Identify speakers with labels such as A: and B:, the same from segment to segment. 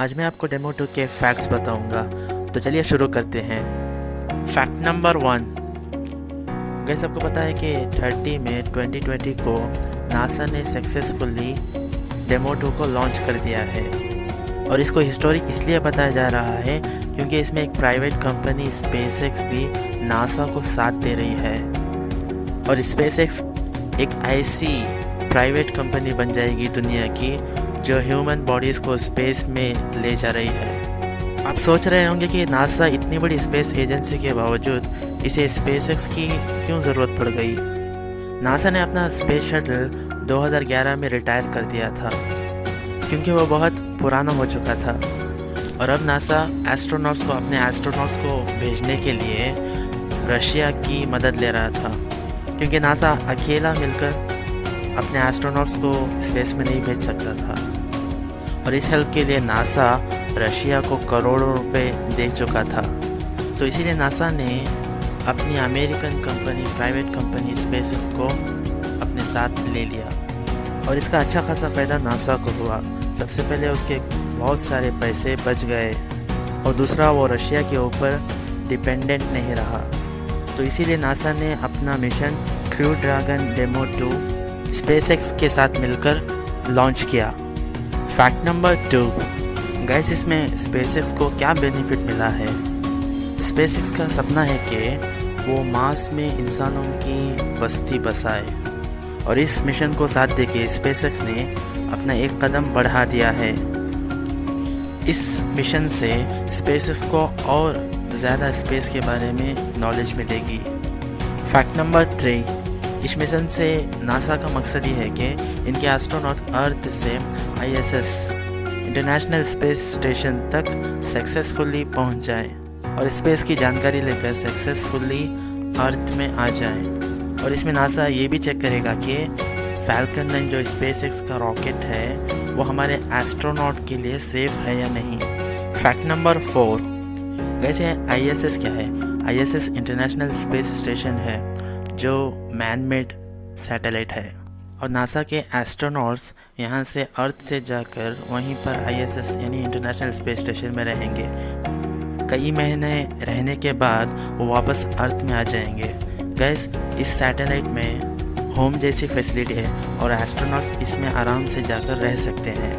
A: आज मैं आपको डेमो 2 के फैक्ट्स बताऊंगा। तो चलिए शुरू करते हैं। Fact number 1। गैस आपको पता है कि 30 मई 2020 को नासा ने सक्सेसफुली डेमो 2 को लॉन्च कर दिया है। और इसको हिस्टोरिक इसलिए बताया जा रहा है क्योंकि इसमें एक प्राइवेट कंपनी स्पेसएक्स भी नासा को साथ दे रही है। और स्पेसएक्स एक ऐसी प्राइवेट कंपनी बन जाएगी दुनिया की जो ह्यूमन बॉडीज़ को स्पेस में ले जा रही है। आप सोच रहे होंगे कि नासा इतनी बड़ी स्पेस एजेंसी के बावजूद इसे स्पेसएक्स की क्यों ज़रूरत पड़ गई। नासा ने अपना स्पेस शटल 2011 में रिटायर कर दिया था क्योंकि वो बहुत पुराना हो चुका था। और अब नासा एस्ट्रोनॉट्स को अपने एस्ट्रोनॉट्स को भेजने के लिए रशिया की मदद ले रहा था क्योंकि नासा अकेला मिलकर अपने एस्ट्रोनॉट्स को स्पेस में नहीं भेज सकता था। और इस हेल्प के लिए नासा रशिया को करोड़ों रुपए दे चुका था। तो इसीलिए नासा ने अपनी American company private company SpaceX को अपने साथ ले लिया। और इसका अच्छा खासा फ़ायदा नासा को हुआ। सबसे पहले उसके बहुत सारे पैसे बच गए और दूसरा वो रशिया के ऊपर डिपेंडेंट नहीं रहा। तो इसीलिए नासा ने अपना mission crew dragon demo 2 SpaceX के साथ मिलकर लॉन्च किया। Fact number 2। गैस इसमें स्पेसएक्स को क्या बेनिफिट मिला है। स्पेसएक्स का सपना है कि वो मार्स में इंसानों की बस्ती बसाए। और इस मिशन को साथ देके स्पेसएक्स ने अपना एक कदम बढ़ा दिया है। इस मिशन से स्पेसएक्स को और ज़्यादा स्पेस के बारे में नॉलेज मिलेगी। Fact number 3। इस मिशन से नासा का मकसद ये है कि इनके एस्ट्रोनॉट अर्थ से ISS इंटरनेशनल स्पेस स्टेशन तक सक्सेसफुली पहुंच जाए और स्पेस की जानकारी लेकर सक्सेसफुली अर्थ में आ जाए। और इसमें नासा ये भी चेक करेगा कि फैल्कन 9 जो स्पेसएक्स का रॉकेट है वो हमारे एस्ट्रोनॉट के लिए सेफ है या नहीं। Fact number 4। वैसे ISS क्या है। ISS इंटरनेशनल स्पेस स्टेशन है जो मैन मेड सैटेलाइट है। और नासा के एस्ट्रोनॉट्स यहाँ से अर्थ से जाकर वहीं पर ISS यानी इंटरनेशनल स्पेस स्टेशन में रहेंगे। कई महीने रहने के बाद वो वापस अर्थ में आ जाएंगे। गैस इस सैटेलाइट में होम जैसी फैसिलिटी है और एस्ट्रोनॉट्स इसमें आराम से जाकर रह सकते हैं।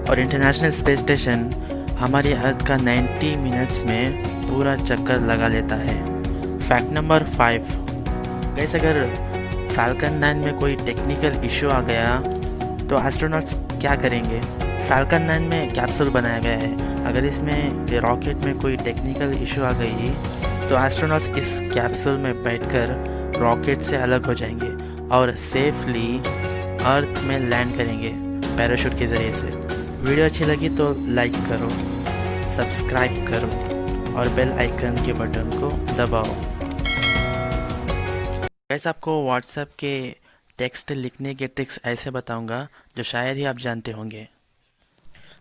A: और इंटरनेशनल स्पेस स्टेशन हमारी अर्थ का 90 मिनट्स में पूरा चक्कर लगा लेता है। Fact number 5। गैस अगर फैल्कन 9 में कोई टेक्निकल इशू आ गया तो एस्ट्रोनॉट्स क्या करेंगे। फैल्कन 9 में कैप्सूल बनाया गया है। अगर इसमें रॉकेट में कोई टेक्निकल इशू आ गई तो एस्ट्रोनॉट्स इस कैप्सूल में बैठकर रॉकेट से अलग हो जाएंगे और सेफली अर्थ में लैंड करेंगे पैराशूट के ज़रिए से। वीडियो अच्छी लगी तो लाइक करो, सब्सक्राइब करो और बेल आइकन के बटन को दबाओ। वैसे आपको व्हाट्सएप के टेक्स्ट लिखने के ट्रिक्स ऐसे बताऊंगा जो शायद ही आप जानते होंगे।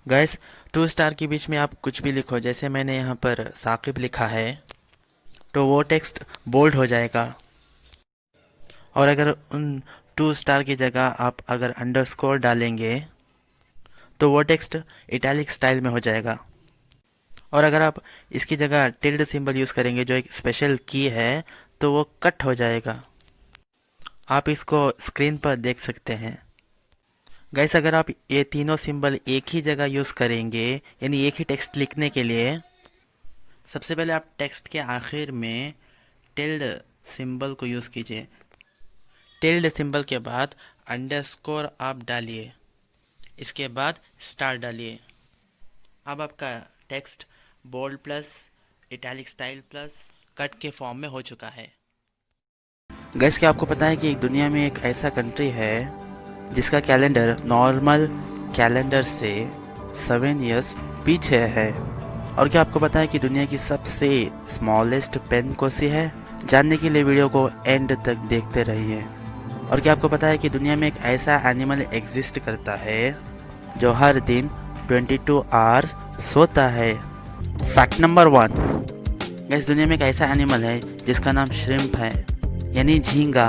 A: गैस 2 स्टार के बीच में आप कुछ भी लिखो, जैसे मैंने यहाँ पर साकिब लिखा है तो वो टेक्स्ट बोल्ड हो जाएगा। और अगर उन 2 स्टार की जगह आप अगर अंडरस्कोर डालेंगे तो वो टेक्स्ट इटैलिक स्टाइल में हो जाएगा। और अगर आप इसकी जगह टिल्ड सिंबल यूज़ करेंगे जो एक स्पेशल की है तो वो कट हो जाएगा। आप इसको स्क्रीन पर देख सकते हैं। गाइस अगर आप ये तीनों सिंबल एक ही जगह यूज़ करेंगे यानी एक ही टेक्स्ट लिखने के लिए, सबसे पहले आप टेक्स्ट के आखिर में टिल्ड सिंबल को यूज़ कीजिए। टिल्ड सिंबल के बाद अंडरस्कोर आप डालिए, इसके बाद स्टार डालिए। अब आपका text bold plus italic style plus cut के फॉर्म में हो चुका है। गैस क्या आपको पता है कि दुनिया में एक ऐसा कंट्री है जिसका कैलेंडर नॉर्मल कैलेंडर से 7 इयर्स पीछे है। और क्या आपको पता है कि दुनिया की सबसे स्मॉलेस्ट पेन कौन सी है। जानने के लिए वीडियो को एंड तक देखते रहिए। और क्या आपको पता है कि दुनिया में एक ऐसा एनिमल एग्जिस्ट करता है जो हर दिन 22 आवर्स सोता है। Fact number 1। गैस दुनिया में एक ऐसा एनिमल है जिसका नाम श्रिम्प है यानी झींगा।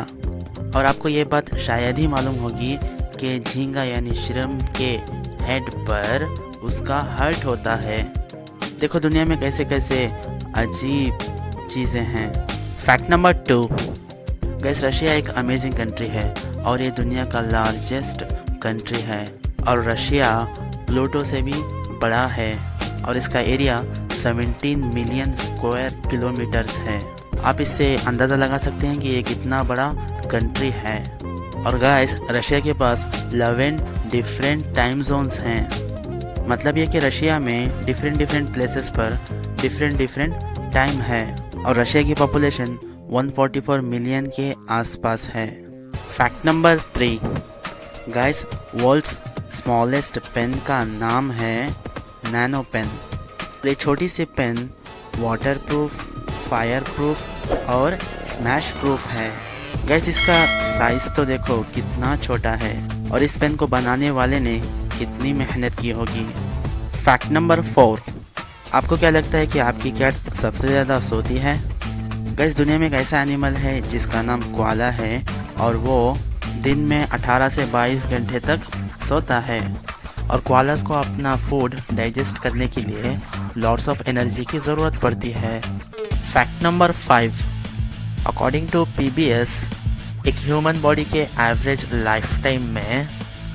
A: और आपको ये बात शायद ही मालूम होगी कि झींगा यानी श्रिम्प के हेड पर उसका हर्ट होता है। देखो दुनिया में कैसे कैसे अजीब चीज़ें हैं। फैक्ट नंबर 2, गैस रशिया एक अमेजिंग कंट्री है और ये दुनिया का लार्जेस्ट कंट्री है और रशिया प्लूटो से भी बड़ा है और इसका एरिया 17 मिलियन स्क्वायर किलोमीटर्स है। आप इससे अंदाज़ा लगा सकते हैं कि ये कितना बड़ा कंट्री है। और गाइस रशिया के पास 11 डिफरेंट टाइम जोन्स हैं। मतलब ये कि रशिया में डिफरेंट प्लेसेस पर डिफरेंट टाइम है और रशिया की पॉपुलेशन 144 मिलियन के आसपास है। Fact number 3, guys world's smallest pen का नाम है नैनो पेन। ये छोटी सी pen waterproof, fireproof और स्मैश प्रूफ है। गैस इसका साइज तो देखो कितना छोटा है और इस पेन को बनाने वाले ने कितनी मेहनत की होगी। फैक्ट नंबर 4, आपको क्या लगता है कि आपकी कैट सबसे ज़्यादा सोती है? गैस दुनिया में एक ऐसा एनिमल है जिसका नाम कोआला है और वो दिन में 18 से 22 घंटे तक सोता है और कोआलास को अपना फूड डाइजेस्ट करने के लिए लॉट्स ऑफ एनर्जी की ज़रूरत पड़ती है। Fact number 5, according to PBS एक ह्यूमन बॉडी के एवरेज लाइफ टाइम में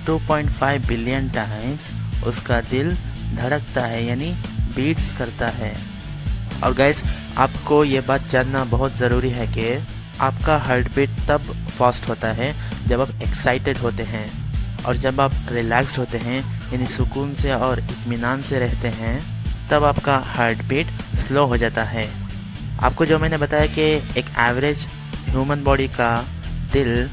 A: 2.5 बिलियन टाइम्स उसका दिल धड़कता है, यानी बीट्स करता है। और गाइस आपको ये बात जानना बहुत ज़रूरी है कि आपका हार्ट बीट तब फास्ट होता है जब आप एक्साइटेड होते हैं और जब आप रिलैक्स्ड होते हैं यानी सुकून से और इत्मीनान से रहते हैं तब आपका हार्ट बीट स्लो हो जाता है। आपको जो मैंने बताया कि एक एवरेज ह्यूमन बॉडी का दिल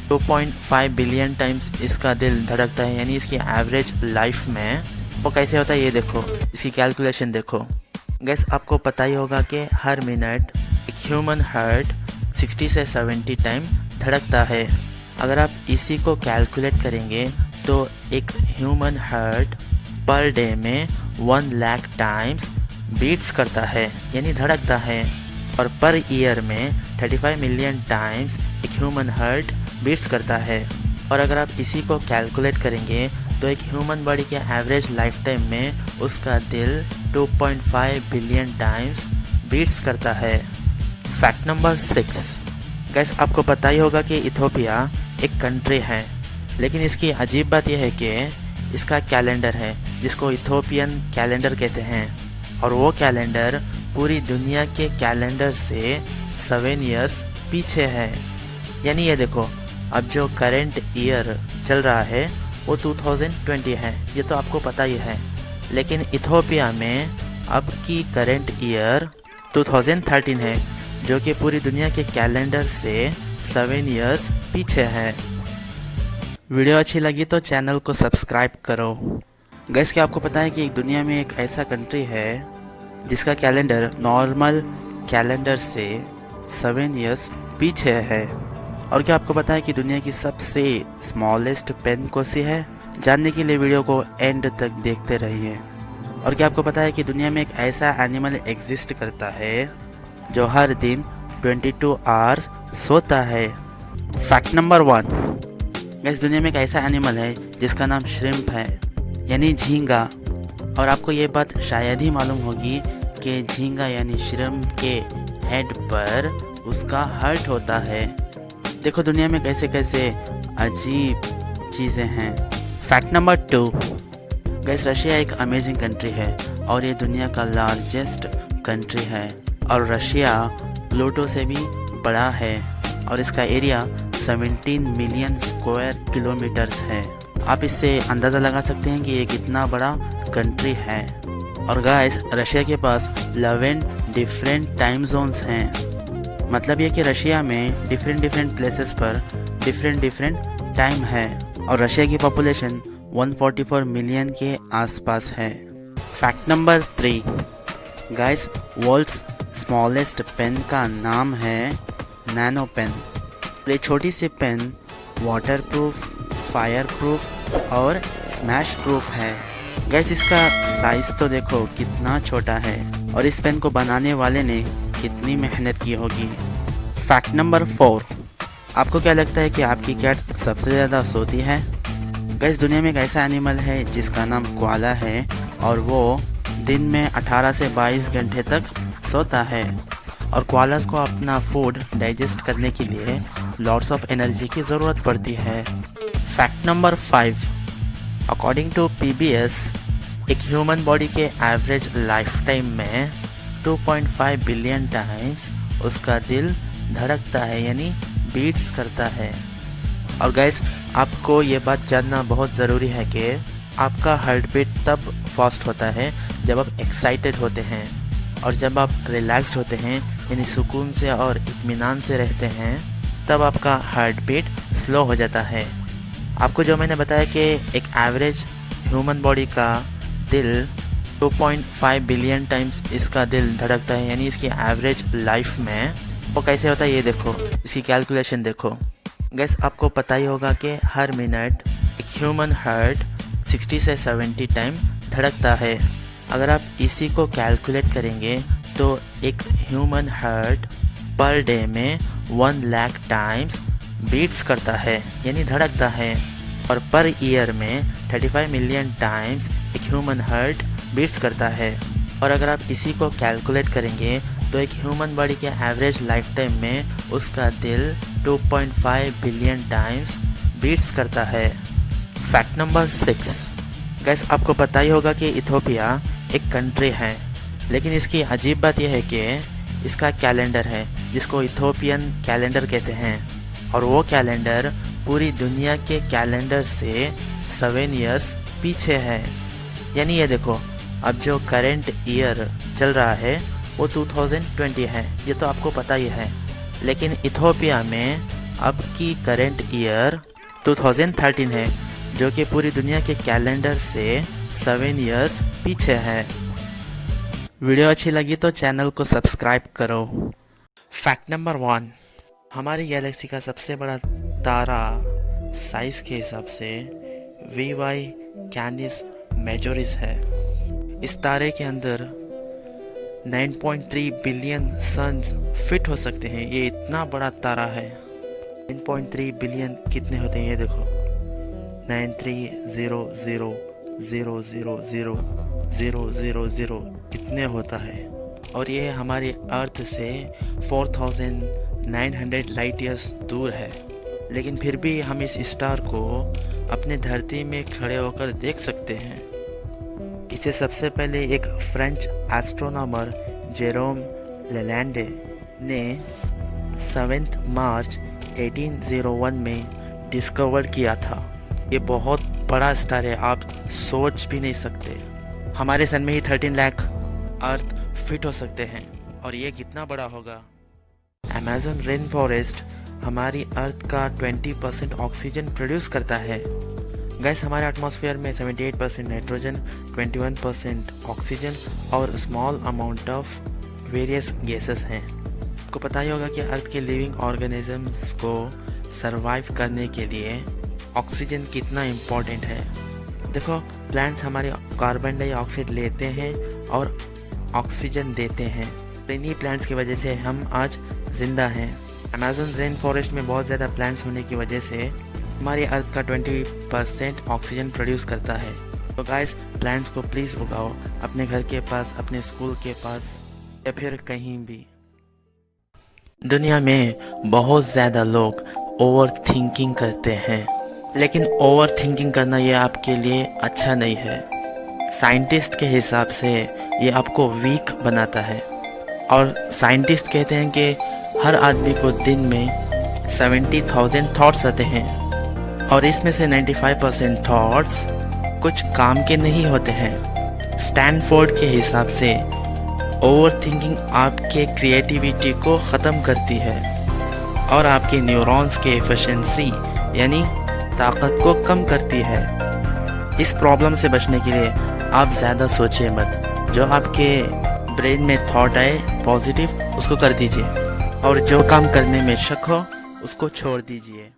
A: 2.5 बिलियन टाइम्स इसका दिल धड़कता है, यानी इसकी एवरेज लाइफ में वो कैसे होता है ये देखो, इसकी कैलकुलेशन देखो। गैस आपको पता ही होगा कि हर मिनट एक ह्यूमन हार्ट 60 से 70 टाइम धड़कता है। अगर आप इसी को कैलकुलेट करेंगे तो एक ह्यूमन हार्ट पर डे में 1 लाख टाइम्स बीट्स करता है यानी धड़कता है और पर ईयर में 35 मिलियन टाइम्स एक ह्यूमन हार्ट बीट्स करता है। और अगर आप इसी को कैलकुलेट करेंगे तो एक ह्यूमन बॉडी के एवरेज लाइफ टाइम में उसका दिल 2.5 बिलियन टाइम्स बीट्स करता है। फैक्ट नंबर 6, गैस आपको पता ही होगा कि इथोपिया एक कंट्री है, लेकिन इसकी अजीब बात यह है कि इसका कैलेंडर है जिसको इथोपियन कैलेंडर कहते हैं और वो कैलेंडर पूरी दुनिया के कैलेंडर से 7 इयर्स पीछे है। यानी ये देखो अब जो करंट ईयर चल रहा है वो 2020 है, ये तो आपको पता ही है, लेकिन इथोपिया में अब की करंट ईयर 2013 है जो कि पूरी दुनिया के कैलेंडर से 7 इयर्स पीछे है। वीडियो अच्छी लगी तो चैनल को सब्सक्राइब करो। गैस क्या आपको पता है कि दुनिया में एक ऐसा कंट्री है जिसका कैलेंडर नॉर्मल कैलेंडर से 7 इयर्स पीछे है? और क्या आपको पता है कि दुनिया की सबसे स्मॉलेस्ट पेन कौन सी है? जानने के लिए वीडियो को एंड तक देखते रहिए। और क्या आपको पता है कि दुनिया में एक ऐसा एनिमल एग्जिस्ट करता है जो हर दिन 22 आवर्स सोता है? फैक्ट नंबर 1, गैस दुनिया में एक ऐसा एनिमल है जिसका नाम श्रिम्प है यानी झींगा। और आपको ये बात शायद ही मालूम होगी कि झींगा यानी श्रिम्प के हेड पर उसका हार्ट होता है। देखो दुनिया में कैसे कैसे अजीब चीज़ें हैं। फैक्ट नंबर 2, गैस रशिया एक अमेजिंग कंट्री है और ये दुनिया का लार्जेस्ट कंट्री है और रशिया प्लूटो से भी बड़ा है और इसका एरिया 17 मिलियन स्क्वायर किलोमीटर्स है। आप इससे अंदाज़ा लगा सकते हैं कि ये कितना बड़ा कंट्री है। और गाइस रशिया के पास 11 डिफरेंट टाइम जोन्स हैं। मतलब ये कि रशिया में डिफरेंट प्लेसेस पर डिफरेंट टाइम है और रशिया की पॉपुलेशन 144 मिलियन के आसपास है। Fact number 3, guys world's smallest pen का नाम है नैनो पेन। ये छोटी सी pen waterproof, fireproof और स्मैश प्रूफ है। गैस इसका साइज तो देखो कितना छोटा है और इस पेन को बनाने वाले ने कितनी मेहनत की होगी। फैक्ट नंबर 4, आपको क्या लगता है कि आपकी कैट सबसे ज़्यादा सोती है? गैस दुनिया में एक ऐसा एनिमल है जिसका नाम कोआला है और वो दिन में 18 से 22 घंटे तक सोता है। और कोआलास को अपना फूड डाइजेस्ट करने के लिए लॉट्स ऑफ एनर्जी की ज़रूरत पड़ती है। Fact number 5, according to PBS एक ह्यूमन बॉडी के एवरेज लाइफ टाइम में 2.5 बिलियन टाइम्स उसका दिल धड़कता है, यानी बीट्स करता है। और गैस आपको ये बात जानना बहुत ज़रूरी है कि आपका हार्ट बीट तब फास्ट होता है जब आप एक्साइटेड होते हैं, और जब आप रिलैक्स्ड होते हैं यानी सुकून से और इत्मीनान से रहते हैं तब आपका हार्ट बीट स्लो हो जाता है। आपको जो मैंने बताया कि एक एवरेज ह्यूमन बॉडी का दिल 2.5 बिलियन टाइम्स इसका दिल धड़कता है, यानी इसकी एवरेज लाइफ में वो कैसे होता है ये देखो, इसकी कैलकुलेशन देखो। गैस आपको पता ही होगा कि हर मिनट एक ह्यूमन हार्ट 60 से 70 टाइम धड़कता है। अगर आप इसी को कैलकुलेट करेंगे तो एक ह्यूमन हार्ट पर डे में 1 लाख टाइम्स बीट्स करता है, यानी धड़कता है। और पर ईयर में 35 मिलियन टाइम्स एक ह्यूमन हार्ट बीट्स करता है। और अगर आप इसी को कैलकुलेट करेंगे तो एक ह्यूमन बॉडी के एवरेज लाइफ टाइम में उसका दिल 2.5 बिलियन टाइम्स बीट्स करता है। फैक्ट नंबर 6, गैस आपको पता ही होगा कि इथोपिया एक कंट्री है, लेकिन इसकी अजीब बात यह है कि इसका कैलेंडर है जिसको इथोपियन कैलेंडर कहते हैं, और वो कैलेंडर पूरी दुनिया के कैलेंडर से 7 इयर्स पीछे है। यानी ये देखो, अब जो करंट ईयर चल रहा है वो 2020 है, ये तो आपको पता ही है। लेकिन इथोपिया में अब की करंट ईयर 2013 है, जो कि पूरी दुनिया के कैलेंडर से 7 इयर्स पीछे है। वीडियो अच्छी लगी तो चैनल को सब्सक्राइब करो। फैक्ट नंबर 1, हमारी गैलेक्सी का सबसे बड़ा तारा साइज़ के हिसाब से VY कैनिस मेजोरिस है। इस तारे के अंदर 9.3 बिलियन सन्स फिट हो सकते हैं। ये इतना बड़ा तारा है। 9.3 बिलियन कितने होते हैं ये देखो, 9300000000 इतने होता है। और ये हमारे अर्थ से 4900 लाइट ईयर्स दूर है, लेकिन फिर भी हम इस स्टार को अपने धरती में खड़े होकर देख सकते हैं। इसे सबसे पहले एक फ्रेंच एस्ट्रोनॉमर जेरोम लेलैंडे ने 7 मार्च 1801 में डिस्कवर किया था। ये बहुत बड़ा स्टार है, आप सोच भी नहीं सकते। हमारे सन में ही 13 लाख अर्थ फिट हो सकते हैं, और ये कितना बड़ा होगा। अमेज़न रेन फॉरेस्ट हमारी अर्थ का 20% ऑक्सीजन प्रोड्यूस करता है। गैस हमारे एटमॉस्फेयर में 78% नाइट्रोजन, 21% ऑक्सीजन और small amount of various gases हैं। आपको पता ही होगा कि अर्थ के लिविंग ऑर्गेनिजम्स को सरवाइव करने के लिए ऑक्सीजन कितना इम्पोर्टेंट है। देखो, प्लांट्स हमारे कार्बन डाइऑक्साइड लेते हैं और ऑक्सीजन देते हैं। इन्हीं प्लांट्स की वजह से हम आज ज़िंदा हैं। अमेज़न रेन फॉरेस्ट में बहुत ज़्यादा प्लांट्स होने की वजह से हमारी अर्थ का 20% ऑक्सीजन प्रोड्यूस करता है। तो गाइस, प्लांट्स को प्लीज़ उगाओ अपने घर के पास, अपने स्कूल के पास या फिर कहीं भी। दुनिया में बहुत ज़्यादा लोग ओवर थिंकिंग करते हैं, लेकिन ओवर थिंकिंग करना ये आपके लिए अच्छा नहीं है। साइंटिस्ट के हिसाब से ये आपको वीक बनाता है। और साइंटिस्ट कहते हैं कि हर आदमी को दिन में 70,000 थॉट्स आते हैं, और इसमें से 95% थॉट्स कुछ काम के नहीं होते हैं। स्टैनफोर्ड के हिसाब से ओवर थिंकिंग आपके क्रिएटिविटी को ख़त्म करती है और आपके न्यूरॉन्स के एफिशिएंसी यानी ताकत को कम करती है। इस प्रॉब्लम से बचने के लिए आप ज़्यादा सोचिए मत। जो आपके ब्रेन में थॉट आए पॉजिटिव, उसको कर दीजिए, और जो काम करने में शक हो उसको छोड़ दीजिए।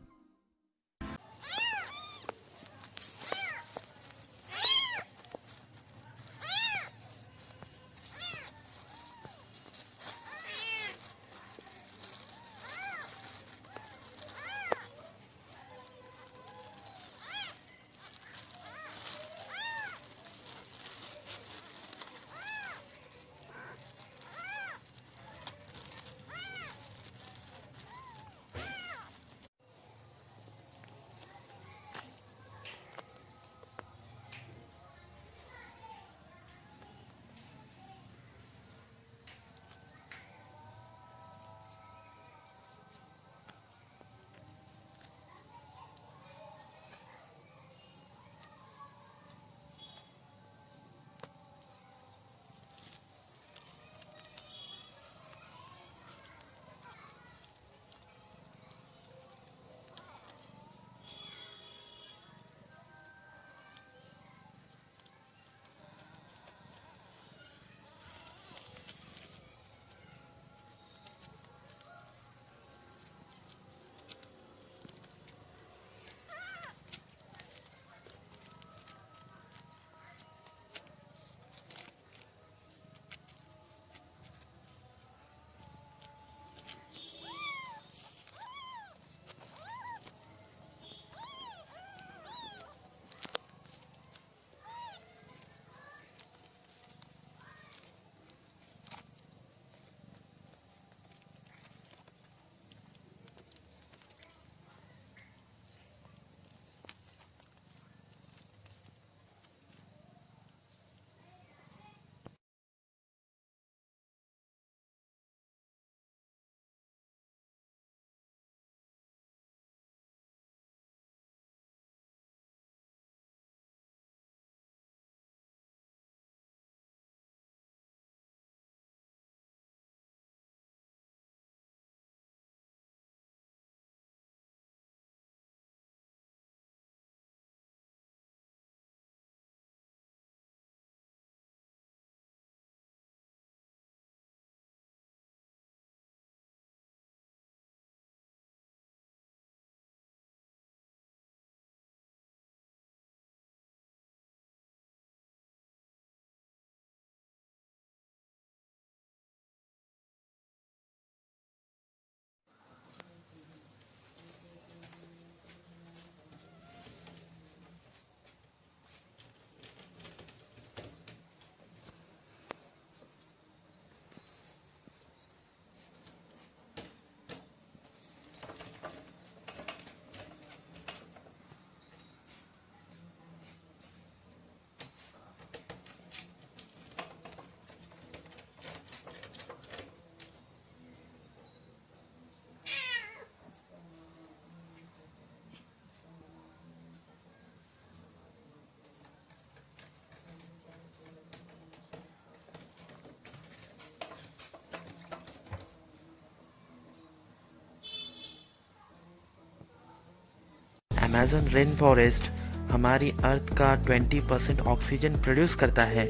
A: अमेज़न रेन फॉरेस्ट हमारी अर्थ का 20% ऑक्सीजन प्रोड्यूस करता है।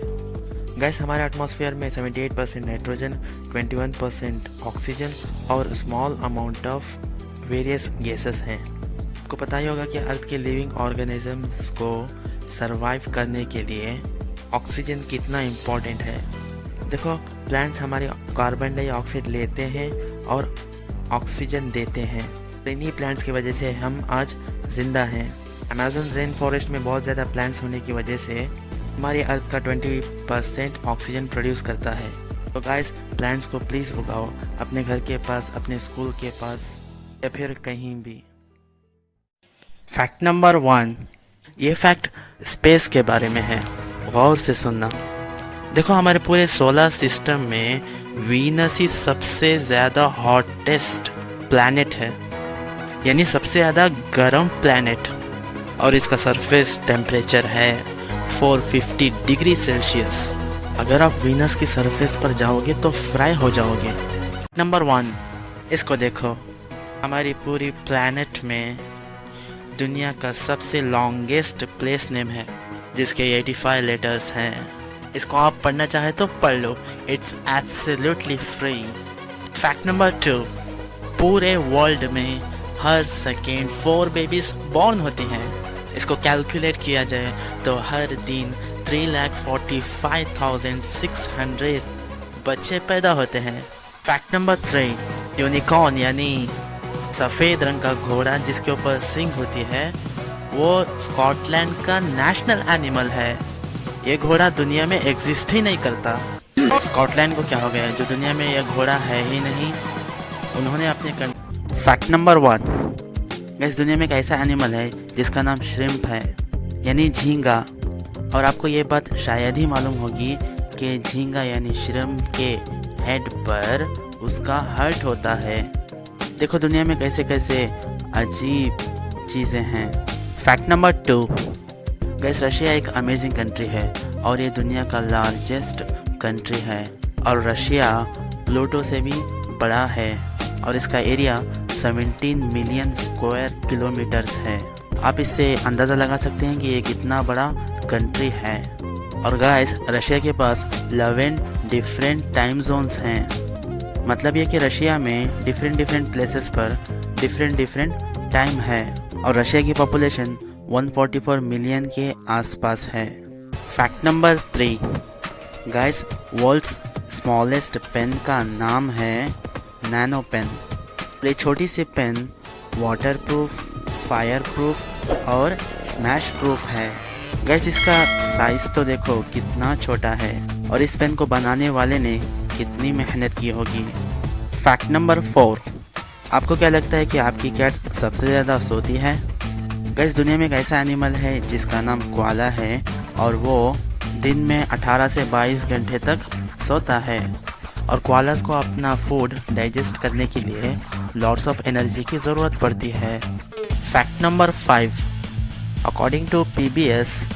A: गैस हमारे एटमॉस्फेयर में 78% नाइट्रोजन, 21% ऑक्सीजन और small amount of various gases हैं। आपको पता ही होगा कि अर्थ के लिविंग ऑर्गेनिजम्स को सरवाइव करने के लिए ऑक्सीजन कितना इम्पोर्टेंट है। देखो, प्लांट्स हमारे कार्बन डाइऑक्साइड लेते हैं और ऑक्सीजन देते हैं। इन्हीं प्लांट्स की वजह से हम आज ज़िंदा हैं। अमेज़न रेन फॉरेस्ट में बहुत ज़्यादा प्लांट्स होने की वजह से हमारी अर्थ का 20% ऑक्सीजन प्रोड्यूस करता है। तो गाइस, प्लांट्स को प्लीज़ उगाओ अपने घर के पास, अपने स्कूल के पास या फिर कहीं भी। फैक्ट नंबर 1, ये फैक्ट स्पेस के बारे में है, गौर से सुनना। देखो, हमारे पूरे सोलर सिस्टम में वीनस ही सबसे ज़्यादा हॉटेस्ट प्लैनेट है, यानी सबसे ज़्यादा गर्म प्लैनेट, और इसका सरफेस टेम्परेचर है 450 डिग्री सेल्सियस। अगर आप वीनस की सरफेस पर जाओगे तो फ्राई हो जाओगे। नंबर 1, इसको देखो, हमारी पूरी प्लैनेट में दुनिया का सबसे लॉन्गेस्ट प्लेस नेम है जिसके 85 लेटर्स हैं। इसको आप पढ़ना चाहे तो पढ़ लो, it's absolutely free. Fact number 2, पूरे वर्ल्ड में हर सेकेंड 4 बेबीज बॉर्न होते हैं। इसको कैलकुलेट किया जाए तो हर दिन 3,45,600 बच्चे पैदा होते हैं। फैक्ट नंबर 3, यूनिकॉर्न यानी सफ़ेद रंग का घोड़ा जिसके ऊपर सिंग होती है, वो स्कॉटलैंड का नेशनल एनिमल है। ये घोड़ा दुनिया में एग्जिस्ट ही नहीं करता। स्कॉटलैंड को क्या हो गया जो दुनिया में ये घोड़ा है ही नहीं, उन्होंने अपने फैक्ट नंबर 1, इस दुनिया में एक ऐसा एनिमल है जिसका नाम श्रिम्प है, यानी झींगा। और आपको ये बात शायद ही मालूम होगी कि झींगा यानी श्रिम्प के हेड पर उसका हर्ट होता है। देखो, दुनिया में कैसे कैसे अजीब चीज़ें हैं। फैक्ट नंबर 2, गैस रशिया एक अमेजिंग कंट्री है और ये दुनिया का लार्जेस्ट कंट्री है, और रशिया प्लूटो से भी बड़ा है और इसका एरिया 17 मिलियन स्क्वायर किलोमीटर्स है। आप इससे अंदाज़ा लगा सकते हैं कि ये कितना बड़ा कंट्री है। और गाइस, रशिया के पास 11 डिफरेंट टाइम जोन्स हैं। मतलब ये कि रशिया में डिफरेंट प्लेसेस पर डिफरेंट टाइम है, और रशिया की पॉपुलेशन 144 मिलियन के आसपास है। Fact number 3, guys, world's smallest pen का नाम है नैनो पेन। ये छोटी सी pen waterproof, fireproof और स्मैश प्रूफ है। गाइस, इसका साइज़ तो देखो कितना छोटा है, और इस पेन को बनाने वाले ने कितनी मेहनत की होगी। फैक्ट नंबर 4, आपको क्या लगता है कि आपकी कैट सबसे ज़्यादा सोती है? गाइस, दुनिया में एक ऐसा एनिमल है जिसका नाम कोआला है, और वो दिन में 18 से 22 घंटे तक सोता है। और कोआलास को अपना फूड डाइजेस्ट करने के लिए लॉट्स ऑफ एनर्जी की ज़रूरत पड़ती है। Fact number 5, according to PBS,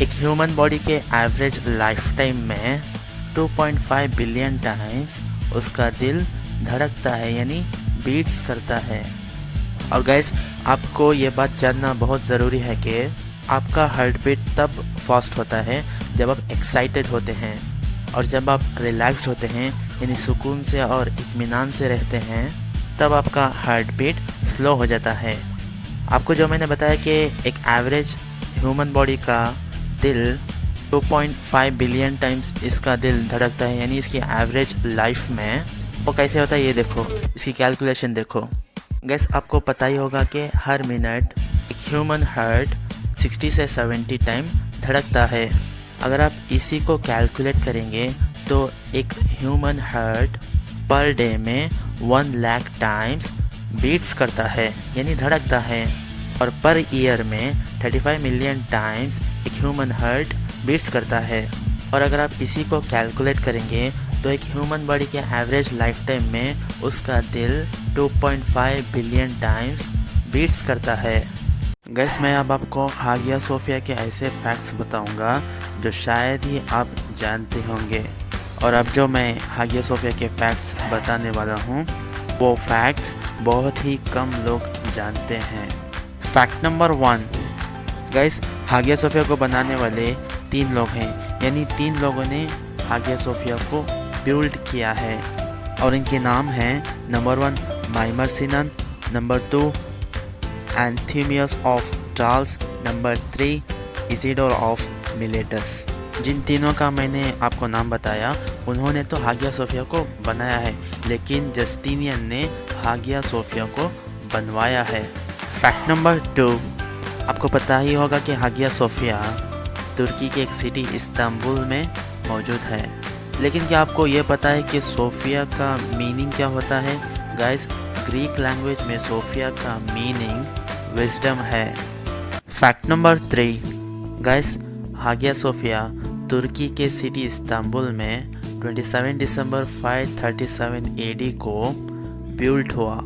A: एक ह्यूमन बॉडी के एवरेज लाइफ टाइम में 2.5 बिलियन टाइम्स उसका दिल धड़कता है, यानी बीट्स करता है। और गाइस, आपको ये बात जानना बहुत ज़रूरी है कि आपका हार्ट बीट तब फास्ट होता है जब आप एक्साइटेड होते हैं, और जब आप रिलैक्स्ड होते हैं यानी सुकून से और इत्मीनान से रहते हैं, तब आपका हार्ट बीट स्लो हो जाता है। आपको जो मैंने बताया कि एक एवरेज ह्यूमन बॉडी का दिल 2.5 बिलियन टाइम्स इसका दिल धड़कता है, यानी इसकी एवरेज लाइफ में वो कैसे होता है ये देखो, इसकी कैलकुलेशन देखो। गैस, आपको पता ही होगा कि हर मिनट एक ह्यूमन हार्ट 60 से 70 टाइम धड़कता है। अगर आप इसी को कैलकुलेट करेंगे तो एक ह्यूमन हार्ट पर डे में 1 लाख टाइम्स बीट्स करता है, यानी धड़कता है, और पर ईयर में 35 मिलियन टाइम्स एक ह्यूमन हार्ट बीट्स करता है। और अगर आप इसी को कैलकुलेट करेंगे तो एक ह्यूमन बॉडी के एवरेज लाइफ टाइम में उसका दिल 2.5 बिलियन टाइम्स बीट्स करता है। गैस, मैं अब आपको हागिया सोफिया के ऐसे फैक्ट्स बताऊंगा जो शायद ही आप जानते होंगे। और अब जो मैं हागिया सोफिया के फैक्ट्स बताने वाला हूँ वो फैक्ट्स बहुत ही कम लोग जानते हैं। Fact number 1 guys, Hagia Sophia को बनाने वाले 3 लोग हैं, यानी 3 लोगों ने हागिया सोफिया को बिल्ड किया है और इनके नाम हैं number 1 Mimar Sinan, number 2 Anthemius of Charles, number 3 Isidore of Miletus. जिन तीनों का मैंने आपको नाम बताया उन्होंने तो हागिया सोफिया को बनाया है, लेकिन जस्टिनियन ने हागिया सोफिया को बनवाया है। फैक्ट नंबर 2, आपको पता ही होगा कि हागिया सोफिया तुर्की के एक सिटी इस्तांबुल में मौजूद है, लेकिन क्या आपको ये पता है कि सोफिया का मीनिंग क्या होता है? गाइस, ग्रीक लैंग्वेज में सोफिया का मीनिंग विजडम है। Fact number 3 guys, Hagia Sophia तुर्की के सिटी इस्तांबुल में 27 दिसंबर 537 AD को बिल्ड हुआ।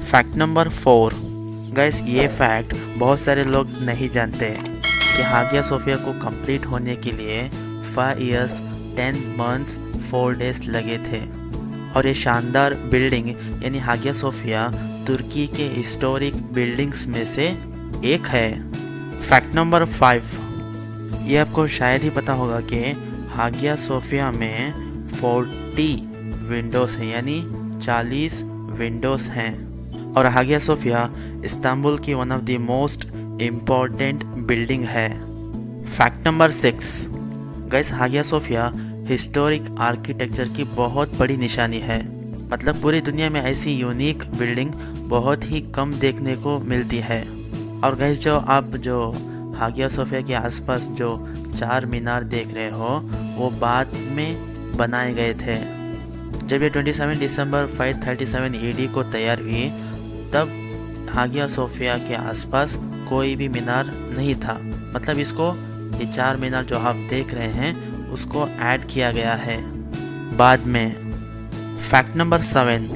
A: फैक्ट नंबर 4 गाइस, ये फैक्ट बहुत सारे लोग नहीं जानते कि हागिया सोफिया को कंप्लीट होने के लिए 5 years 10 months 4 days लगे थे और ये शानदार बिल्डिंग यानी हागिया सोफिया तुर्की के हिस्टोरिक बिल्डिंग्स में से एक है। फैक्ट नंबर 5, ये आपको शायद ही पता होगा कि हागिया सोफिया में 40 विंडोज़ हैं, यानी 40 विंडोज़ हैं और हागिया सोफिया इस्तांबुल की one of the most important building है। Fact number 6 guys, Hagia Sophia historic architecture की बहुत बड़ी निशानी है। मतलब पूरी दुनिया में ऐसी यूनिक बिल्डिंग बहुत ही कम देखने को मिलती है। और गाइस, जो हागिया सोफिया के आसपास जो 4 मीनार देख रहे हो वो बाद में बनाए गए थे। जब ये 27 दिसंबर 537 AD को तैयार हुई तब हागिया सोफिया के आसपास कोई भी मीनार नहीं था। मतलब इसको ये 4 मीनार जो आप देख रहे हैं उसको ऐड किया गया है बाद में। फैक्ट नंबर 7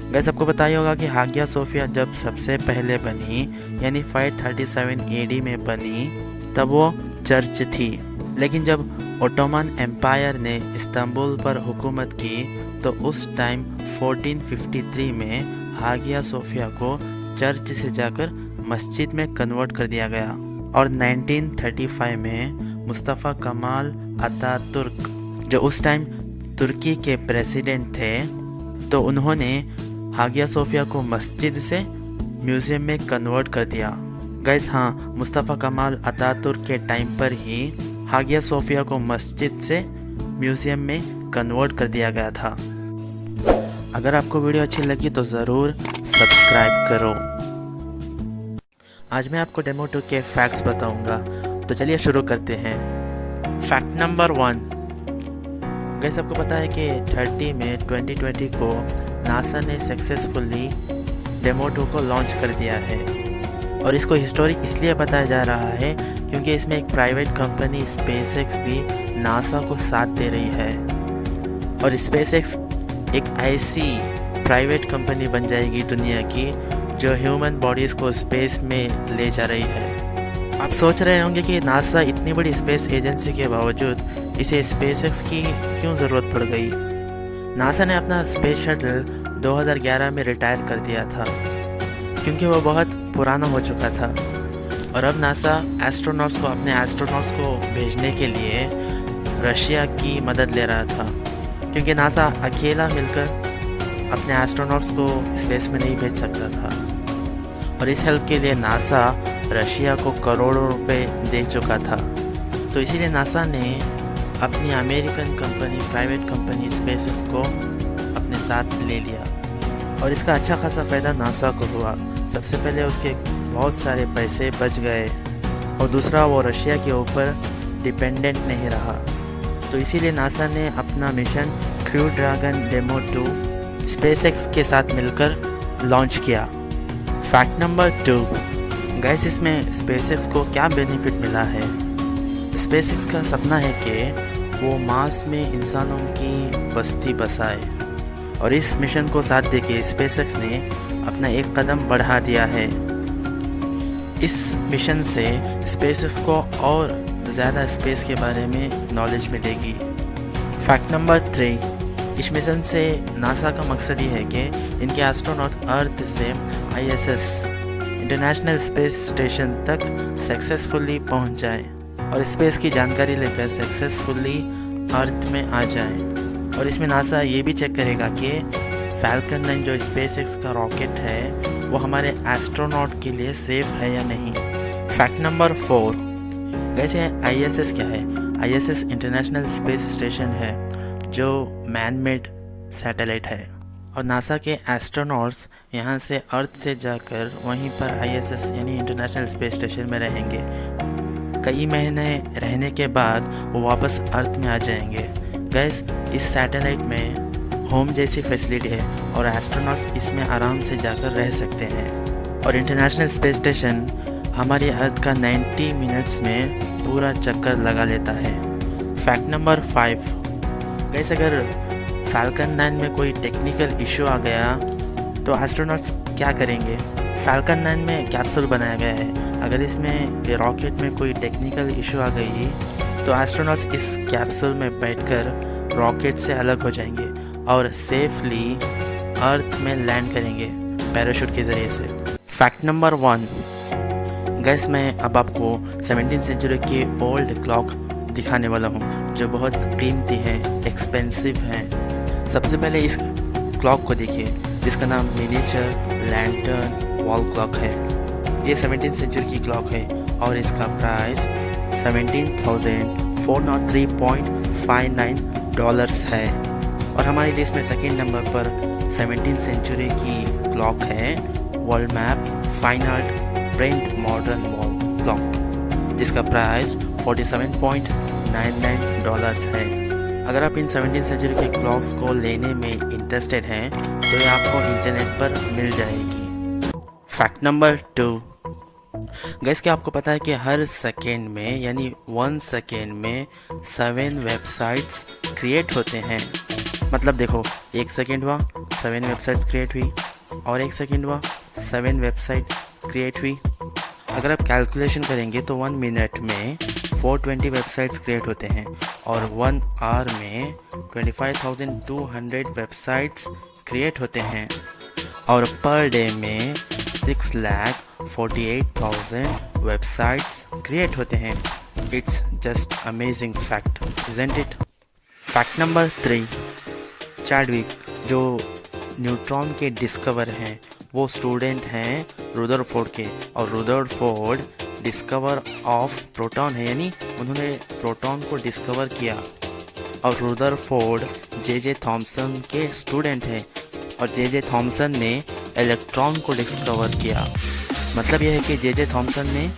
A: गाइस, आपको पता ही होगा कि हागिया सोफिया जब सबसे पहले बनी यानी 537 AD में बनी तब वो चर्च थी, लेकिन जब ओटोमन एम्पायर ने इस्तांबुल पर हुकूमत की तो उस टाइम 1453 में हागिया सोफिया को चर्च से जाकर मस्जिद में कन्वर्ट कर दिया गया और 1935 में मुस्तफ़ा कमाल अतातुर्क जो उस टाइम तुर्की के प्रेसिडेंट थे तो उन्होंने हागिया सोफिया को मस्जिद से म्यूज़ियम में कन्वर्ट कर दिया। गाइस, हाँ, मुस्तफ़ा कमाल अतातुर्क के टाइम पर ही हागिया सोफिया को मस्जिद से म्यूज़ियम में कन्वर्ट कर दिया गया था। अगर आपको वीडियो अच्छी लगी तो ज़रूर सब्सक्राइब करो। आज मैं आपको डेमो 2 के फैक्ट्स बताऊंगा, तो चलिए शुरू करते हैं। फैक्ट नंबर 1 गाइस, आपको पता है कि 30 मई 2020 को नासा ने सक्सेसफुली डेमो 2 को लॉन्च कर दिया है और इसको हिस्टोरिक इसलिए बताया जा रहा है क्योंकि इसमें एक प्राइवेट कंपनी स्पेसएक्स भी नासा को साथ दे रही है और स्पेसएक्स एक ऐसी प्राइवेट कंपनी बन जाएगी दुनिया की जो ह्यूमन बॉडीज़ को स्पेस में ले जा रही है। आप सोच रहे होंगे कि नासा इतनी बड़ी स्पेस एजेंसी के बावजूद इसे स्पेसएक्स की क्यों ज़रूरत पड़ गई। नासा ने अपना स्पेस शटल 2011 में रिटायर कर दिया था क्योंकि वो बहुत पुराना हो चुका था और अब नासा एस्ट्रोनॉट्स को भेजने के लिए रशिया की मदद ले रहा था क्योंकि नासा अकेला मिलकर अपने एस्ट्रोनॉट्स को स्पेस में नहीं भेज सकता था और इस हेल्प के लिए नासा रशिया को करोड़ों रुपए दे चुका था। तो इसीलिए नासा ने अपनी American company private company SpaceX को अपने साथ ले लिया और इसका अच्छा खासा फ़ायदा नासा को हुआ। सबसे पहले उसके बहुत सारे पैसे बच गए और दूसरा वो रशिया के ऊपर डिपेंडेंट नहीं रहा। तो इसीलिए नासा ने अपना mission crew dragon demo 2 SpaceX के साथ मिलकर लॉन्च किया। फैक्ट नंबर 2 गाइस, इसमें स्पेसएक्स को क्या बेनिफिट मिला है। स्पेसएक्स का सपना है कि वो मार्स में इंसानों की बस्ती बसाए और इस मिशन को साथ देके स्पेसएक्स ने अपना एक कदम बढ़ा दिया है। इस मिशन से स्पेसएक्स को और ज़्यादा स्पेस के बारे में नॉलेज मिलेगी। फैक्ट नंबर 3 इस मिशन से नासा का मकसद ये है कि इनके एस्ट्रोनॉट अर्थ से ISS इंटरनेशनल स्पेस स्टेशन तक सक्सेसफुली पहुंच जाए और स्पेस की जानकारी लेकर सक्सेसफुली अर्थ में आ जाए। और इसमें नासा ये भी चेक करेगा कि फैल्कन 9 जो स्पेस एक्स का रॉकेट है वो हमारे एस्ट्रोनॉट के लिए सेफ है या नहीं। फैक्ट नंबर 4, वैसे ISS क्या है? ISS इंटरनेशनल स्पेस स्टेशन है जो मैन मेड सैटेलाइट है और नासा के एस्ट्रोनॉट्स यहाँ से अर्थ से जाकर वहीं पर ISS यानी इंटरनेशनल स्पेस स्टेशन में रहेंगे। कई महीने रहने के बाद वो वापस अर्थ में आ जाएंगे। गैस इस सैटेलाइट में होम जैसी फैसिलिटी है और एस्ट्रोनॉट्स इसमें आराम से जाकर रह सकते हैं। और इंटरनेशनल स्पेस स्टेशन हमारी अर्थ का 90 मिनट्स में पूरा चक्कर लगा लेता है। फैक्ट नंबर 5, गैस अगर फैल्कन 9 में कोई टेक्निकल इशू आ गया तो एस्ट्रोनॉट्स क्या करेंगे? फैल्कन 9 में कैप्सूल बनाया गया है। अगर इसमें रॉकेट में कोई टेक्निकल इशू आ गई तो एस्ट्रोनॉट्स इस कैप्सूल में बैठकर रॉकेट से अलग हो जाएंगे और सेफली अर्थ में लैंड करेंगे पैराशूट के ज़रिए से। फैक्ट नंबर 1, गैस मैं अब आपको 17th सेंचुरी की ओल्ड क्लॉक दिखाने वाला हूँ जो बहुत कीमती है, एक्सपेंसिव है। सबसे पहले इस क्लॉक को देखिए जिसका नाम मिनिएचर लैंटर्न वॉल क्लॉक है। ये 17th सेंचुरी की क्लॉक है और इसका प्राइस $17,403.59 है। और हमारी लिस्ट में सेकंड नंबर पर 17th सेंचुरी की क्लॉक है world map fine art print modern wall clock जिसका प्राइस $47.99 है। अगर आप इन 17th सेंचुरी के क्लॉक्स को लेने में इंटरेस्टेड हैं तो ये आपको इंटरनेट पर मिल जाएगी। फैक्ट नंबर 2, गैस क्या आपको पता है कि हर सेकेंड में यानी 1 सेकेंड में 7 वेबसाइट्स क्रिएट होते हैं। मतलब देखो 1 सेकेंड हुआ 7 वेबसाइट्स क्रिएट हुई और 1 सेकेंड हुआ 7 वेबसाइट क्रिएट हुई। अगर आप कैलकुलेशन करेंगे तो 1 मिनट में 420 वेबसाइट्स क्रिएट होते हैं और 1 आवर में 25,200 वेबसाइट्स क्रिएट होते हैं और पर डे में 6,48,000 वेबसाइट्स क्रिएट होते हैं। It's just amazing fact, isn't it? Fact number 3, Chadwick जो न्यूट्रॉन के डिस्कवर हैं वो स्टूडेंट हैं रुदरफोर्ड के और रुदरफोर्ड डिस्कवर ऑफ प्रोटॉन है यानी उन्होंने प्रोटॉन को डिस्कवर किया। और रुदरफोर्ड जे थॉमसन के स्टूडेंट हैं और जे थॉमसन ने इलेक्ट्रॉन को डिस्कवर किया। मतलब यह है कि जे थॉमसन ने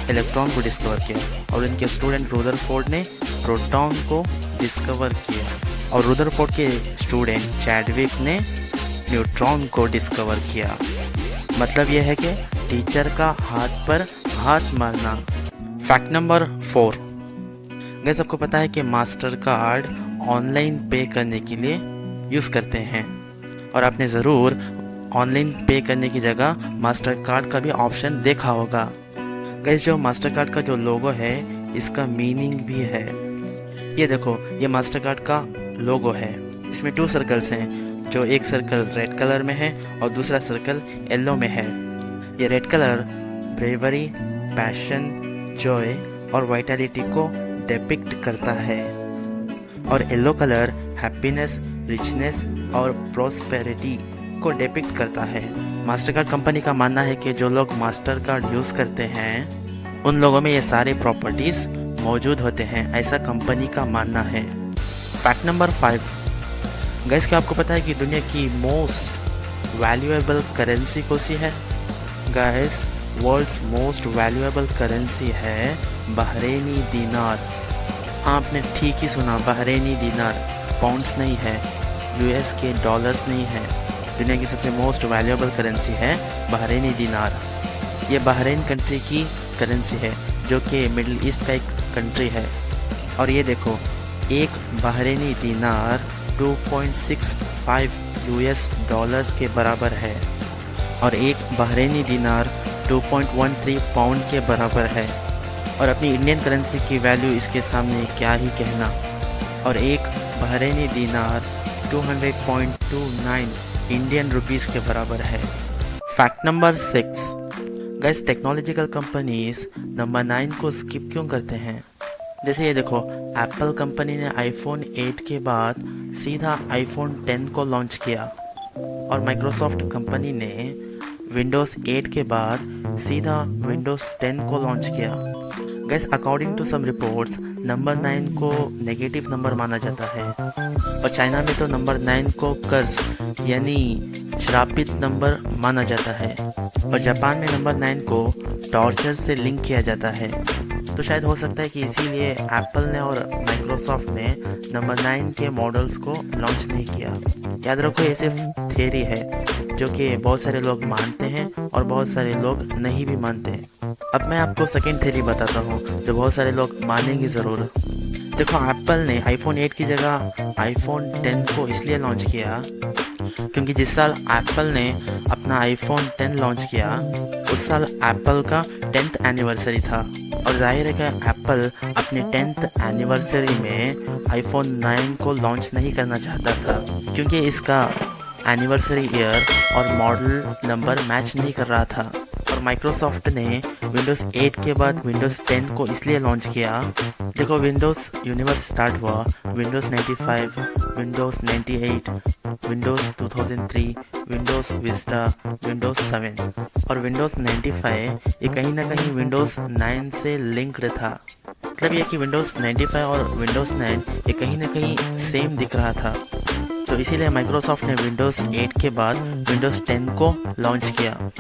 A: इलेक्ट्रॉन को डिस्कवर किया और इनके स्टूडेंट रुदरफोर्ड ने प्रोटॉन को डिस्कवर किया और रुदरफोर्ड के स्टूडेंट चैडविक ने न्यूट्रॉन को डिस्कवर किया। मतलब यह है कि टीचर का हाथ पर हाथ मारना। फैक्ट नंबर 4, गैस आपको पता है कि मास्टर कार्ड ऑनलाइन पे करने के लिए यूज़ करते हैं और आपने ज़रूर ऑनलाइन पे करने की जगह मास्टर कार्ड का भी ऑप्शन देखा होगा। गैस जो मास्टर कार्ड का जो लोगो है इसका मीनिंग भी है। ये देखो ये मास्टर कार्ड का लोगो है। इसमें 2 सर्कल्स हैं जो एक सर्कल रेड कलर में है और दूसरा सर्कल येलो में है। ये red colour bravery, passion, Joy और वाइटलिटी को डिपिक्ट करता है और येलो कलर हैप्पीनेस, रिचनेस और प्रॉस्पेरिटी को डिपिक्ट करता है। मास्टर कार्ड कंपनी का मानना है कि जो लोग मास्टर कार्ड यूज़ करते हैं उन लोगों में ये सारे प्रॉपर्टीज़ मौजूद होते हैं, ऐसा कंपनी का मानना है। फैक्ट नंबर 5, गैस क्या आपको पता है कि दुनिया की मोस्ट वैल्यूएबल करेंसी कौन सी है? Guys world's most valuable currency है बहरेनी दीनार। हाँ आपने ठीक ही सुना, बहरेनी दीनार। पाउंड्स नहीं है, US के डॉलर्स नहीं है। दुनिया की सबसे मोस्ट वैल्यूएबल करेंसी है बहरेनी दीनार। ये बहरेन कंट्री की करेंसी है जो कि मिडिल ईस्ट का एक कंट्री है। और ये देखो एक बहरेनी दीनार 2.65 US डॉलर्स के बराबर है और एक बहरेनी दीनार 2.13 पाउंड के बराबर है। और अपनी इंडियन करेंसी की वैल्यू इसके सामने क्या ही कहना। और एक बहरेनी दीनार 200.29 इंडियन रुपीस के बराबर है। Fact number 6, gas technological companies number 9 को स्किप क्यों करते हैं? जैसे ये देखो, एप्पल कंपनी ने आईफोन 8 के बाद सीधा आईफोन 10 को लॉन्च किया और माइक्रोसॉफ्ट कंपनी ने विंडोज़ 8 के बाद सीधा विंडोज़ 10 को लॉन्च किया। Guys according to some reports number 9 को नेगेटिव नंबर माना जाता है और चाइना में तो नंबर 9 को कर्स यानी श्रापित नंबर माना जाता है और जापान में नंबर 9 को टॉर्चर से लिंक किया जाता है। तो शायद हो सकता है कि इसीलिए एप्पल ने और माइक्रोसॉफ्ट ने नंबर 9 के मॉडल्स को लॉन्च नहीं किया। याद रखो, ये सिर्फ थियरी है जो कि बहुत सारे लोग मानते हैं और बहुत सारे लोग नहीं भी मानते हैं। अब मैं आपको सेकेंड थियरी बताता हूँ जो बहुत सारे लोग मानेंगे ज़रूर। देखो, एप्पल ने आईफोन 8 की जगह आईफोन 10 को इसलिए लॉन्च किया क्योंकि जिस साल एप्पल ने अपना आईफोन 10 लॉन्च किया उस साल एप्पल का 10th एनिवर्सरी था और जाहिर है कि एप्पल अपने 10th एनिवर्सरी में आईफोन 9 को लॉन्च नहीं करना चाहता था क्योंकि इसका एनिवर्सरी ईयर और मॉडल नंबर मैच नहीं कर रहा था। और माइक्रोसॉफ्ट ने विंडोज़ 8 के बाद विंडोज़ 10 को इसलिए लॉन्च किया। देखो, विंडोज़ यूनिवर्स स्टार्ट हुआ Windows 95, Windows 98, Windows 2003, Windows Vista, Windows 7 और विंडोज़ 95 ये कहीं ना कहीं विंडोज़ 9 से लिंक्ड था। मतलब ये कि विंडोज़ 95 और विंडोज़ 9 ये कहीं ना कहीं सेम दिख रहा था। तो इसीलिए माइक्रोसॉफ्ट ने विंडोज़ 8 के बाद विंडोज़ 10 को लॉन्च किया।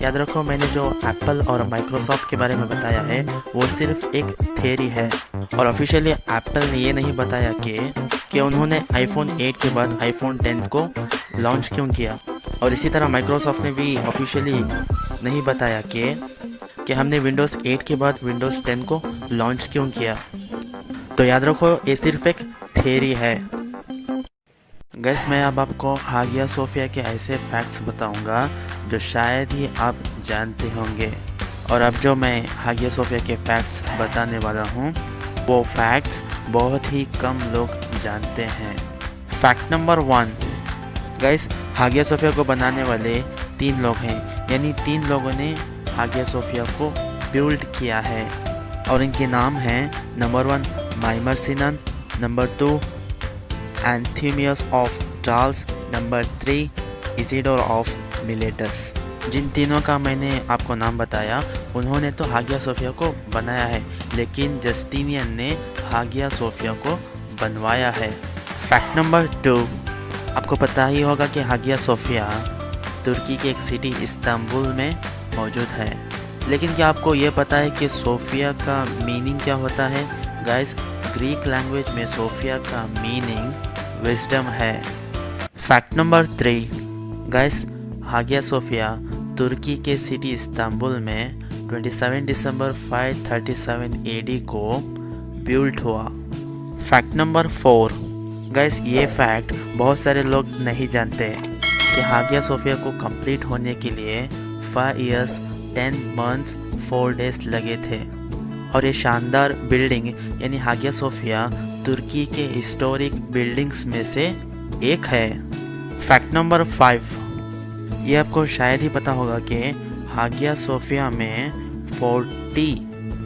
A: याद रखो, मैंने जो एप्पल और माइक्रोसॉफ्ट के बारे में बताया है वो सिर्फ एक थियरी है और ऑफिशियली एप्पल ने ये नहीं बताया कि उन्होंने आईफोन 8 के बाद आईफोन 10 को लॉन्च क्यों किया। और इसी तरह माइक्रोसॉफ्ट ने भी ऑफिशियली नहीं बताया कि हमने विंडोज़ 8 के बाद विंडोज़ 10 को लॉन्च क्यों किया। तो याद रखो, ये सिर्फ एक थियरी है। गैस मैं अब आपको हागिया सोफिया के ऐसे फैक्ट्स बताऊंगा जो शायद ही आप जानते होंगे। और अब जो मैं हागिया सोफिया के फैक्ट्स बताने वाला हूँ वो फैक्ट्स बहुत ही कम लोग जानते हैं। Fact number 1, guys Hagia Sophia को बनाने वाले 3 लोग हैं, यानी 3 लोगों ने हागिया सोफिया को बिल्ड किया है और इनके नाम हैं number 1 Mimar Sinan, number 2 Anthemius of Charles, number 3 Isidore of Miletus. जिन तीनों का मैंने आपको नाम बताया उन्होंने तो हागिया सोफिया को बनाया है, लेकिन जस्टिनियन ने हागिया सोफिया को बनवाया है। फैक्ट नंबर 2, आपको पता ही होगा कि हागिया सोफिया तुर्की की एक सिटी इस्तांबुल में मौजूद है, लेकिन क्या आपको ये पता है कि सोफिया का मीनिंग क्या होता है? गाइस, ग्रीक लैंग्वेज में सोफिया का मीनिंग विजडम है। Fact number 3, guys Hagia Sophia तुर्की के सिटी इस्तांबुल में 27 दिसंबर 537 AD को बिल्ट हुआ। फैक्ट नंबर 4, गाइस ये फैक्ट बहुत सारे लोग नहीं जानते कि हागिया सोफिया को कंप्लीट होने के लिए 5 years 10 months 4 days लगे थे और ये शानदार बिल्डिंग यानी हागिया सोफिया तुर्की के हिस्टोरिक बिल्डिंग्स में से एक है। फैक्ट नंबर 5, ये आपको शायद ही पता होगा कि हागिया सोफिया में 40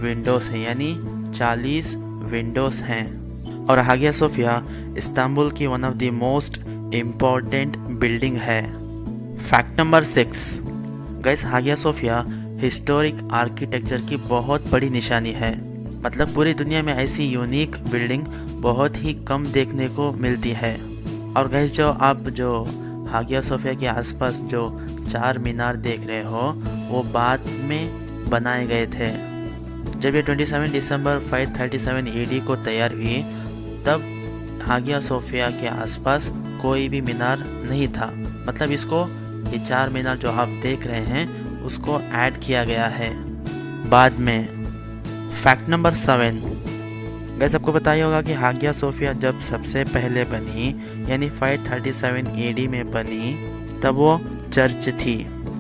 A: विंडोज़ हैं, यानी 40 विंडोज़ हैं और हागिया सोफिया इस्तांबुल की one of the most important building है। Fact number 6, guys Hagia Sophia historic architecture की बहुत बड़ी निशानी है। मतलब पूरी दुनिया में ऐसी यूनिक बिल्डिंग बहुत ही कम देखने को मिलती है। और गाइस जो आप जो हागिया सोफिया के आसपास जो 4 मीनार देख रहे हो वो बाद में बनाए गए थे। जब ये 27 दिसंबर 537 AD को तैयार हुई तब हागिया सोफिया के आसपास कोई भी मीनार नहीं था। मतलब इसको ये 4 मीनार जो आप देख रहे हैं उसको ऐड किया गया है बाद में। फैक्ट नंबर 7, गैस आपको पता ही होगा कि हागिया सोफिया जब सबसे पहले बनी यानी 537 AD में बनी तब वो चर्च थी,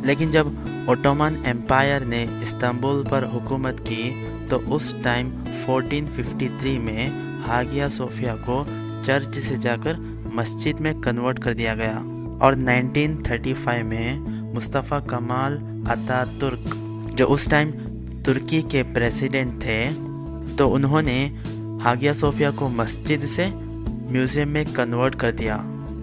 A: लेकिन जब ओटोमन एम्पायर ने इस्तांबुल पर हुकूमत की तो उस टाइम 1453 में हागिया सोफिया को चर्च से जाकर मस्जिद में कन्वर्ट कर दिया गया और 1935 में मुस्तफ़ा कमाल अतातुर्क जो उस टाइम तुर्की के प्रेसिडेंट थे, तो उन्होंने हागिया सोफिया को मस्जिद से म्यूज़ियम में कन्वर्ट कर दिया।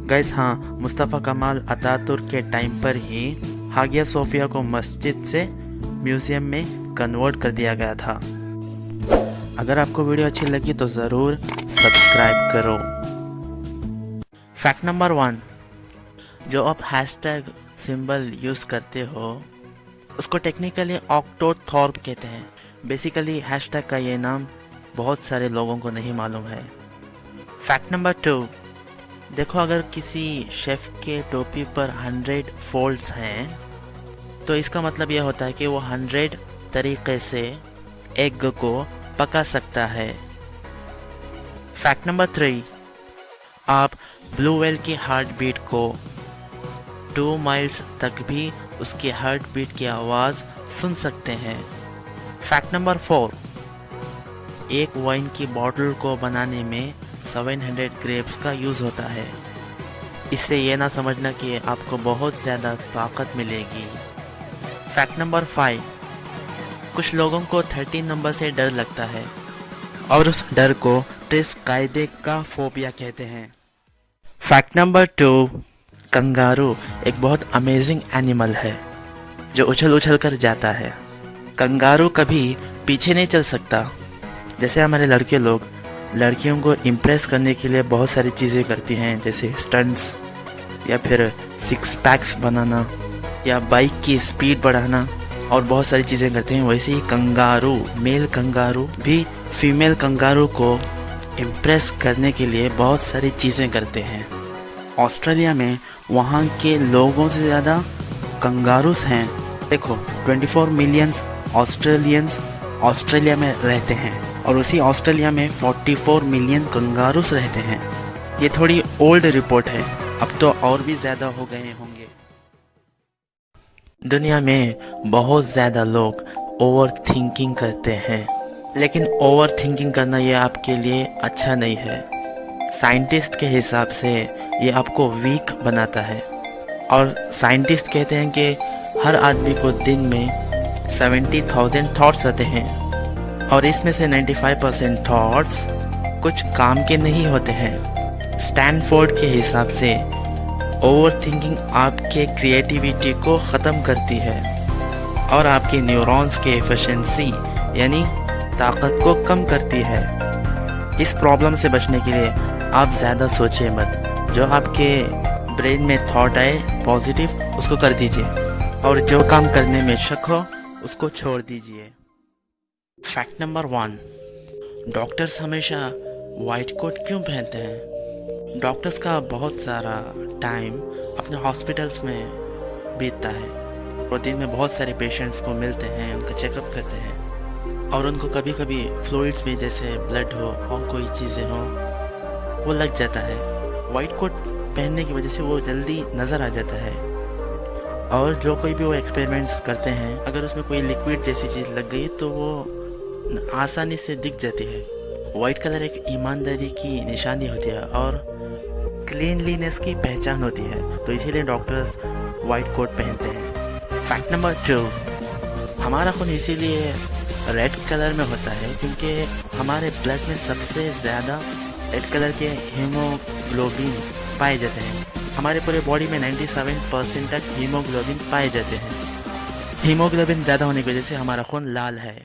A: गाइस हाँ, मुस्तफ़ा कमाल अतातुर्क के टाइम पर ही हागिया सोफिया को मस्जिद से म्यूज़ियम में कन्वर्ट कर दिया गया था। अगर आपको वीडियो अच्छी लगी तो ज़रूर सब्सक्राइब करो। फैक्ट नंबर 1, जो आप हैशटैग सिंबल यूज़ करते हो उसको टेक्निकली ऑक्टोथॉर्प कहते हैं। बेसिकली हैशटैग का ये नाम बहुत सारे लोगों को नहीं मालूम है। फैक्ट नंबर 2, देखो अगर किसी शेफ़ के टोपी पर 100 फोल्ड्स हैं तो इसका मतलब यह होता है कि वो 100 तरीक़े से एग को पका सकता है। फैक्ट नंबर 3, आप ब्लू व्हेल की हार्ट बीट को 2 माइल्स तक भी उसकी हार्ट बीट की आवाज़ सुन सकते हैं। फैक्ट नंबर 4, एक वाइन की बॉटल को बनाने में 700 ग्रेप्स का यूज़ होता है। इससे ये ना समझना कि आपको बहुत ज़्यादा ताकत मिलेगी। फैक्ट नंबर 5, कुछ लोगों को 13 नंबर से डर लगता है और उस डर को ट्रिस्काइडे का फोबिया कहते हैं। फैक्ट नंबर 2, कंगारू एक बहुत अमेजिंग एनिमल है जो उछल उछल कर जाता है। कंगारू कभी पीछे नहीं चल सकता। जैसे हमारे लड़के लोग लड़कियों को इम्प्रेस करने के लिए बहुत सारी चीज़ें करती हैं, जैसे स्टंट्स या फिर 6 पैक्स बनाना या बाइक की स्पीड बढ़ाना और बहुत सारी चीज़ें करते हैं, वैसे ही कंगारू, मेल कंगारू भी फीमेल कंगारू को इम्प्रेस करने के लिए बहुत सारी चीज़ें करते हैं। ऑस्ट्रेलिया में वहाँ के लोगों से ज़्यादा कंगारूस हैं। देखो 24 मिलियन ऑस्ट्रेलियंस ऑस्ट्रेलिया में रहते हैं और उसी ऑस्ट्रेलिया में 44 मिलियन कंगारूस रहते हैं। ये थोड़ी ओल्ड रिपोर्ट है, अब तो और भी ज़्यादा हो गए होंगे। दुनिया में बहुत ज़्यादा लोग ओवर थिंकिंग करते हैं, लेकिन ओवर थिंकिंग करना ये आपके लिए अच्छा नहीं है। साइंटिस्ट के हिसाब से ये आपको वीक बनाता है और साइंटिस्ट कहते हैं कि हर आदमी को दिन में 70,000 थॉट्स आते हैं और इसमें से 95% थॉट्स कुछ काम के नहीं होते हैं। स्टैनफोर्ड के हिसाब से ओवर थिंकिंग आपके क्रिएटिविटी को ख़त्म करती है और आपके न्यूरॉन्स के एफिशिएंसी यानी ताकत को कम करती है। इस प्रॉब्लम से बचने के लिए आप ज़्यादा सोचिए मत। जो आपके ब्रेन में थॉट आए पॉजिटिव, उसको कर दीजिए और जो काम करने में शक हो उसको छोड़ दीजिए। फैक्ट नंबर 1, डॉक्टर्स हमेशा वाइट कोट क्यों पहनते हैं? डॉक्टर्स का बहुत सारा टाइम अपने हॉस्पिटल्स में बीतता है। वो दिन में बहुत सारे पेशेंट्स को मिलते हैं, उनका चेकअप करते हैं और उनको कभी कभी फ्लूइड्स भी, जैसे ब्लड हो और कोई चीज़ें हो, वो लग जाता है। वाइट कोट पहनने की वजह से वो जल्दी नज़र आ जाता है और जो कोई भी वो एक्सपेरिमेंट्स करते हैं, अगर उसमें कोई लिक्विड जैसी चीज़ लग गई तो वो आसानी से दिख जाती है। वाइट कलर एक ईमानदारी की निशानी होती है और क्लीनलीनेस की पहचान होती है, तो इसीलिए डॉक्टर्स वाइट कोट पहनते हैं। फैक्ट नंबर 2, हमारा खून इसीलिए रेड कलर में होता है क्योंकि हमारे ब्लड में सबसे ज़्यादा रेड कलर के हीमोग्लोबिन पाए जाते हैं। हमारे पूरे बॉडी में 97% तक हीमोग्लोबिन पाए जाते हैं। हीमोग्लोबिन ज़्यादा होने की वजह से हमारा खून लाल है।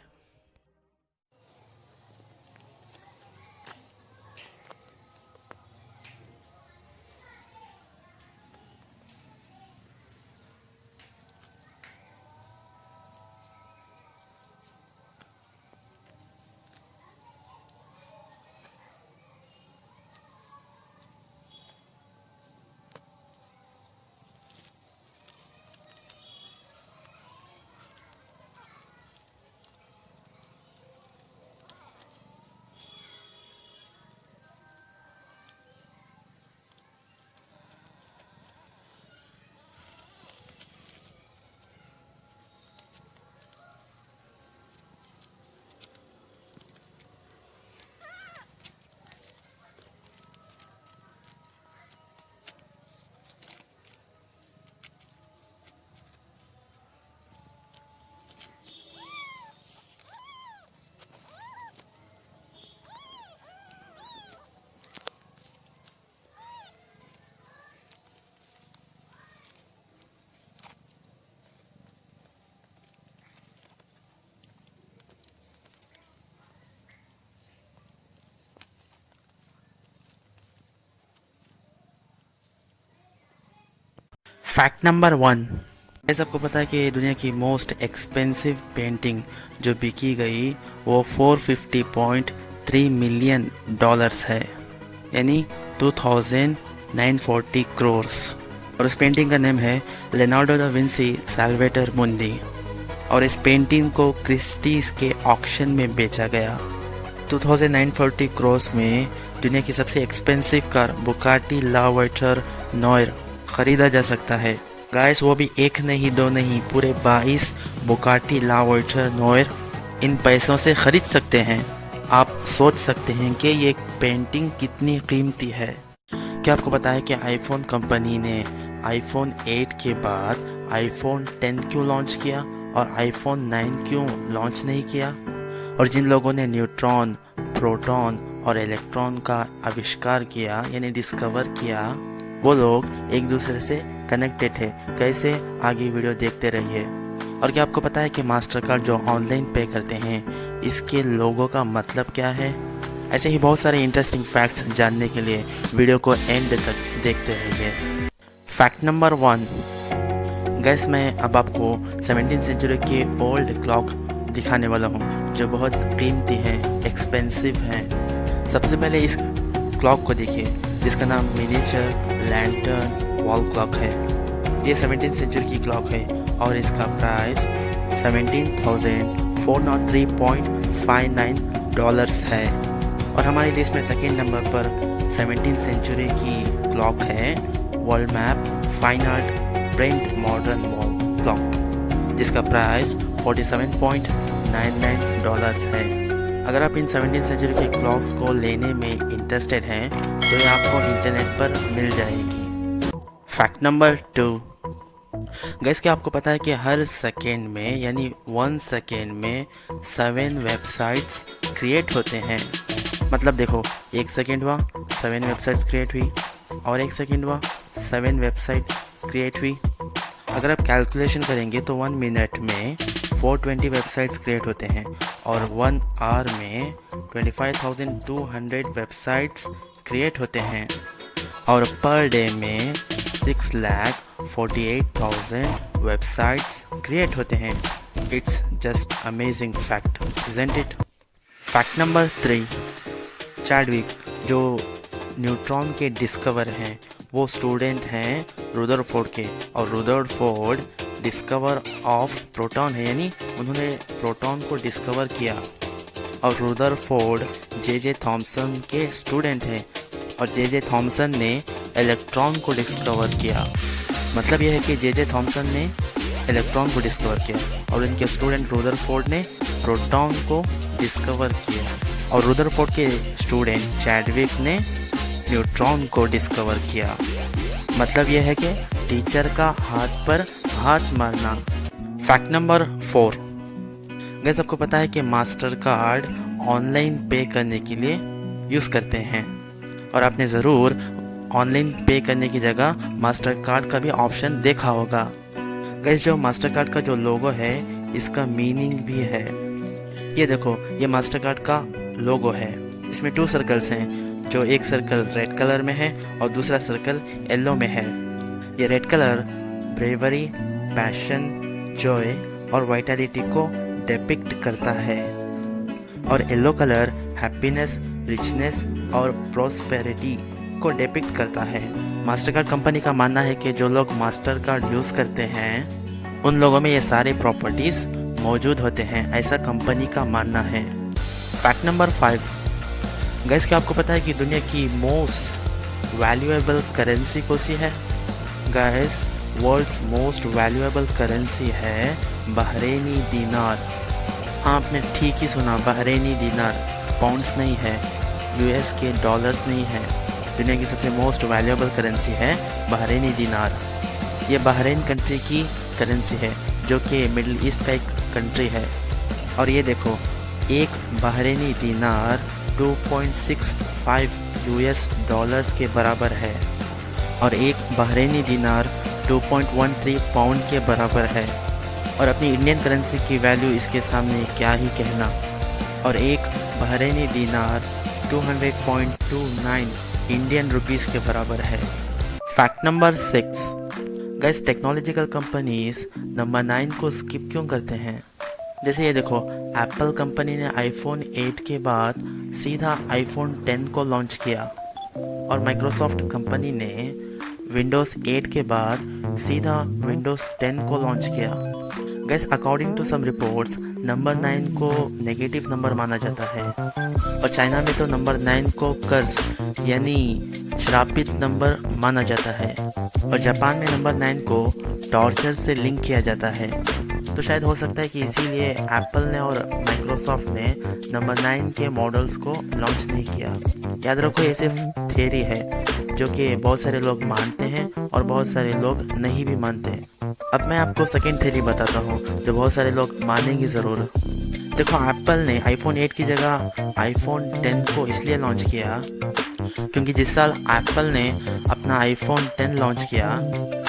A: फैक्ट नंबर 1, ये सबको पता है कि दुनिया की मोस्ट एक्सपेंसिव पेंटिंग जो बिकी गई वो 450.3 मिलियन डॉलर्स है, यानी 2940 करोर्स। और उस पेंटिंग का नेम है लेनार्डो दा विंसी सैल्वेटर मुंदी। और इस पेंटिंग को क्रिस्टीज के ऑक्शन में बेचा गया। 2940 करोर्स में दुनिया की सबसे एक्सपेंसिव कार बुगाटी ला वाइटर नॉयर ख़रीदा जा सकता है। गाइस, वो भी एक नहीं दो नहीं, पूरे 22 बुगाटी ला वाइटर नॉयर इन पैसों से ख़रीद सकते हैं। आप सोच सकते हैं कि ये पेंटिंग कितनी कीमती है। क्या आपको पता है कि आईफोन कंपनी ने आईफोन 8 के बाद आईफोन 10 क्यों लॉन्च किया और आईफोन 9 क्यों लॉन्च नहीं किया? और जिन लोगों ने न्यूट्रॉन, प्रोटॉन और इलेक्ट्रॉन का आविष्कार किया यानी डिस्कवर किया, वो लोग एक दूसरे से कनेक्टेड थे। कैसे? आगे वीडियो देखते रहिए। और क्या आपको पता है कि मास्टर कार्ड जो ऑनलाइन पे करते हैं, इसके लोगों का मतलब क्या है? ऐसे ही बहुत सारे इंटरेस्टिंग फैक्ट्स जानने के लिए वीडियो को एंड तक देखते रहिए। फैक्ट नंबर 1, गैस मैं अब आपको 17वीं सेंचुरी के ओल्ड क्लॉक दिखाने वाला हूँ जो बहुत कीमती है, एक्सपेंसिव है। सबसे पहले इस क्लॉक को देखिए जिसका नाम मिनिएचर लैंटर्न वॉल क्लॉक है। ये 17वीं सेंचुरी की क्लॉक है और इसका प्राइस 17,403.59 डॉलर्स है। और हमारी लिस्ट में सेकेंड नंबर पर 17वीं सेंचुरी की क्लॉक है wall map fine art print modern wall clock, जिसका प्राइस 47.99 डॉलर्स है। अगर आप इन 17वीं सेंचुरी के क्लॉक्स को लेने में इंटरेस्टेड हैं तो ये आपको इंटरनेट पर मिल जाएगी। फैक्ट नंबर 2, गैस क्या आपको पता है कि हर सेकेंड में यानी 1 सेकेंड में 7 वेबसाइट्स क्रिएट होते हैं। मतलब देखो, 1 सेकेंड हुआ 7 वेबसाइट्स क्रिएट हुई, और 1 सेकेंड हुआ 7 वेबसाइट क्रिएट हुई। अगर आप कैलकुलेशन करेंगे तो 1 मिनट में 420 वेबसाइट्स क्रिएट होते हैं और 1 आवर में 25,200 वेबसाइट्स क्रिएट होते हैं और पर डे में 6,48,000 वेबसाइट्स क्रिएट होते हैं। It's just amazing fact, isn't it? Fact number 3, Chadwick जो न्यूट्रॉन के डिस्कवर हैं वो स्टूडेंट हैं रुदरफोर्ड के, और रुदरफोर्ड डिस्कवर ऑफ प्रोटॉन है, यानी उन्होंने प्रोटॉन को डिस्कवर किया। और रुदरफोर्ड जे थॉमसन के स्टूडेंट हैं और जे थॉमसन ने इलेक्ट्रॉन को डिस्कवर किया। मतलब यह है कि जे थॉमसन ने इलेक्ट्रॉन को डिस्कवर किया और इनके स्टूडेंट रुदरफोर्ड ने प्रोटॉन को डिस्कवर किया, और रुदरफोर्ड के स्टूडेंट चैडविक ने न्यूट्रॉन को डिस्कवर किया। मतलब यह है कि टीचर का हाथ पर हाथ मारना। फैक्ट नंबर 4, गैस आपको पता है कि मास्टर कार्ड ऑनलाइन पे करने के लिए यूज़ करते हैं, और आपने ज़रूर ऑनलाइन पे करने की जगह मास्टर कार्ड का भी ऑप्शन देखा होगा। गैस जो मास्टर कार्ड का जो लोगो है इसका मीनिंग भी है। ये देखो, ये मास्टर कार्ड का लोगो है। इसमें 2 सर्कल्स हैं, जो एक सर्कल रेड कलर में है और दूसरा सर्कल येलो में है। ये red colour bravery, passion, Joy और वाइटलिटी को डिपिक्ट करता है, और येलो कलर हैप्पीनेस, रिचनेस और प्रॉस्पेरिटी को डिपिक्ट करता है। मास्टर कार्ड कंपनी का मानना है कि जो लोग मास्टर कार्ड यूज़ करते हैं उन लोगों में ये सारे प्रॉपर्टीज़ मौजूद होते हैं, ऐसा कंपनी का मानना है। फैक्ट नंबर 5, गैस क्या आपको पता है कि दुनिया की मोस्ट वैल्यूएबल करेंसी कौन सी है? Guys world's most valuable currency है बहरेनी दीनार। हाँ, आपने ठीक ही सुना, बहरेनी दीनार। पाउंड्स नहीं है, यूएस के डॉलर्स नहीं है। दुनिया की सबसे मोस्ट वैल्यूएबल करेंसी है बहरेनी दीनार। ये बहरेन कंट्री की करेंसी है जो कि मिडिल ईस्ट का एक कंट्री है। और ये देखो, एक बहरेनी दीनार 2.65 यूएस डॉलर्स के बराबर है, और एक बहरेनी दीनार 2.13 पाउंड के बराबर है। और अपनी इंडियन करेंसी की वैल्यू इसके सामने क्या ही कहना। और एक बहरेनी दीनार 200.29 इंडियन रुपीस के बराबर है। Fact number 6, gas technological companies number 9 को स्किप क्यों करते हैं? जैसे ये देखो, एप्पल कंपनी ने आईफोन 8 के बाद सीधा आईफोन 10 को लॉन्च किया और माइक्रोसॉफ्ट कंपनी ने विंडोज़ 8 के बाद सीधा विंडोज़ 10 को लॉन्च किया। Guys according to some reports number 9 को नेगेटिव नंबर माना जाता है और चाइना में तो नंबर 9 को कर्स यानी श्रापित नंबर माना जाता है और जापान में नंबर 9 को टॉर्चर से लिंक किया जाता है। तो शायद हो सकता है कि इसीलिए एप्पल ने और माइक्रोसॉफ्ट ने नंबर 9 के मॉडल्स को लॉन्च नहीं किया। याद रखो, ये सिर्फ थियरी है जो कि बहुत सारे लोग मानते हैं और बहुत सारे लोग नहीं भी मानते हैं। अब मैं आपको सेकेंड थियरी बताता हूँ जो बहुत सारे लोग मानेंगे ज़रूर। देखो, एप्पल ने आईफोन 8 की जगह आईफोन 10 को इसलिए लॉन्च किया क्योंकि जिस साल एप्पल ने अपना आईफोन 10 लॉन्च किया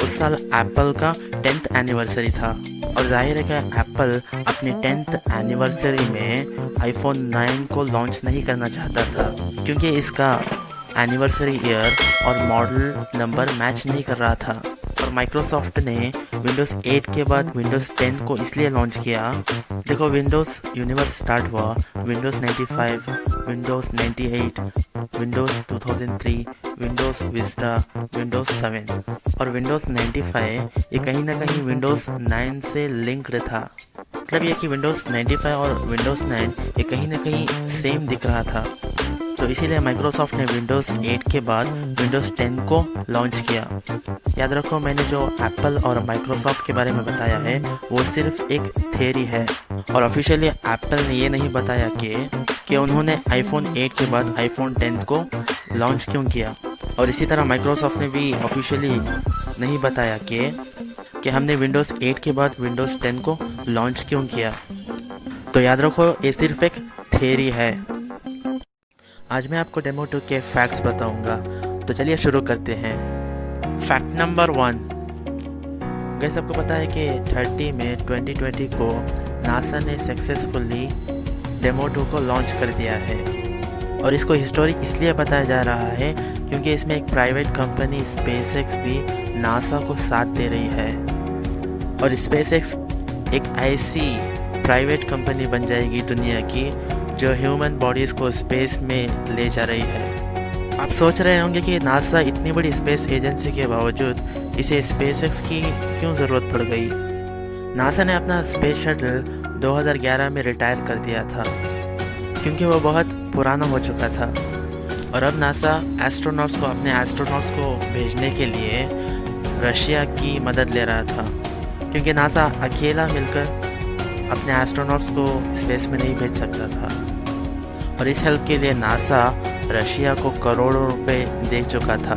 A: उस साल एप्पल का 10th एनिवर्सरी था और जाहिर है कि एप्पल अपनी 10th एनिवर्सरी में आईफोन 9 को लॉन्च नहीं करना चाहता था क्योंकि इसका एनिवर्सरी ईयर और मॉडल नंबर मैच नहीं कर रहा था। और माइक्रोसॉफ्ट ने विंडोज़ 8 के बाद विंडोज़ 10 को इसलिए लॉन्च किया। देखो, विंडोज़ यूनिवर्स स्टार्ट हुआ Windows 95, Windows 98, Windows 2003, Windows Vista, Windows 7 और विंडोज़ 95 ये कहीं ना कहीं विंडोज़ 9 से लिंक्ड था। मतलब ये कि विंडोज़ 95 और विंडोज़ 9 ये कहीं ना कहीं सेम दिख रहा था। तो इसीलिए माइक्रोसॉफ्ट ने विंडोज़ 8 के बाद विंडोज़ 10 को लॉन्च किया। याद रखो, मैंने जो एप्पल और माइक्रोसॉफ्ट के बारे में बताया है वो सिर्फ एक थियरी है और ऑफिशियली एप्पल ने ये नहीं बताया कि उन्होंने आईफोन 8 के बाद आईफोन 10 को लॉन्च क्यों किया। और इसी तरह माइक्रोसॉफ्ट ने भी ऑफिशियली नहीं बताया कि हमने विंडोज़ 8 के बाद विंडोज़ 10 को लॉन्च क्यों किया। तो याद रखो, ये सिर्फ एक थियरी है। आज मैं आपको डेमो 2 के फैक्ट्स बताऊंगा, तो चलिए शुरू करते हैं। फैक्ट नंबर 1, गैस आपको पता है कि 30 मई 2020 को नासा ने सक्सेसफुली डेमो 2 को लॉन्च कर दिया है और इसको हिस्टोरिक इसलिए बताया जा रहा है क्योंकि इसमें एक प्राइवेट कंपनी स्पेसएक्स भी नासा को साथ दे रही है और स्पेसएक्स एक ऐसी प्राइवेट कंपनी बन जाएगी दुनिया की जो ह्यूमन बॉडीज़ को स्पेस में ले जा रही है। आप सोच रहे होंगे कि नासा इतनी बड़ी स्पेस एजेंसी के बावजूद इसे स्पेसएक्स की क्यों ज़रूरत पड़ गई। नासा ने अपना स्पेस शटल 2011 में रिटायर कर दिया था क्योंकि वो बहुत पुराना हो चुका था और अब नासा एस्ट्रोनॉट्स को भेजने के लिए रशिया की मदद ले रहा था क्योंकि नासा अकेला मिलकर अपने एस्ट्रोनॉट्स को स्पेस में नहीं भेज सकता था और इस हेल्प के लिए नासा रशिया को करोड़ों रुपए दे चुका था।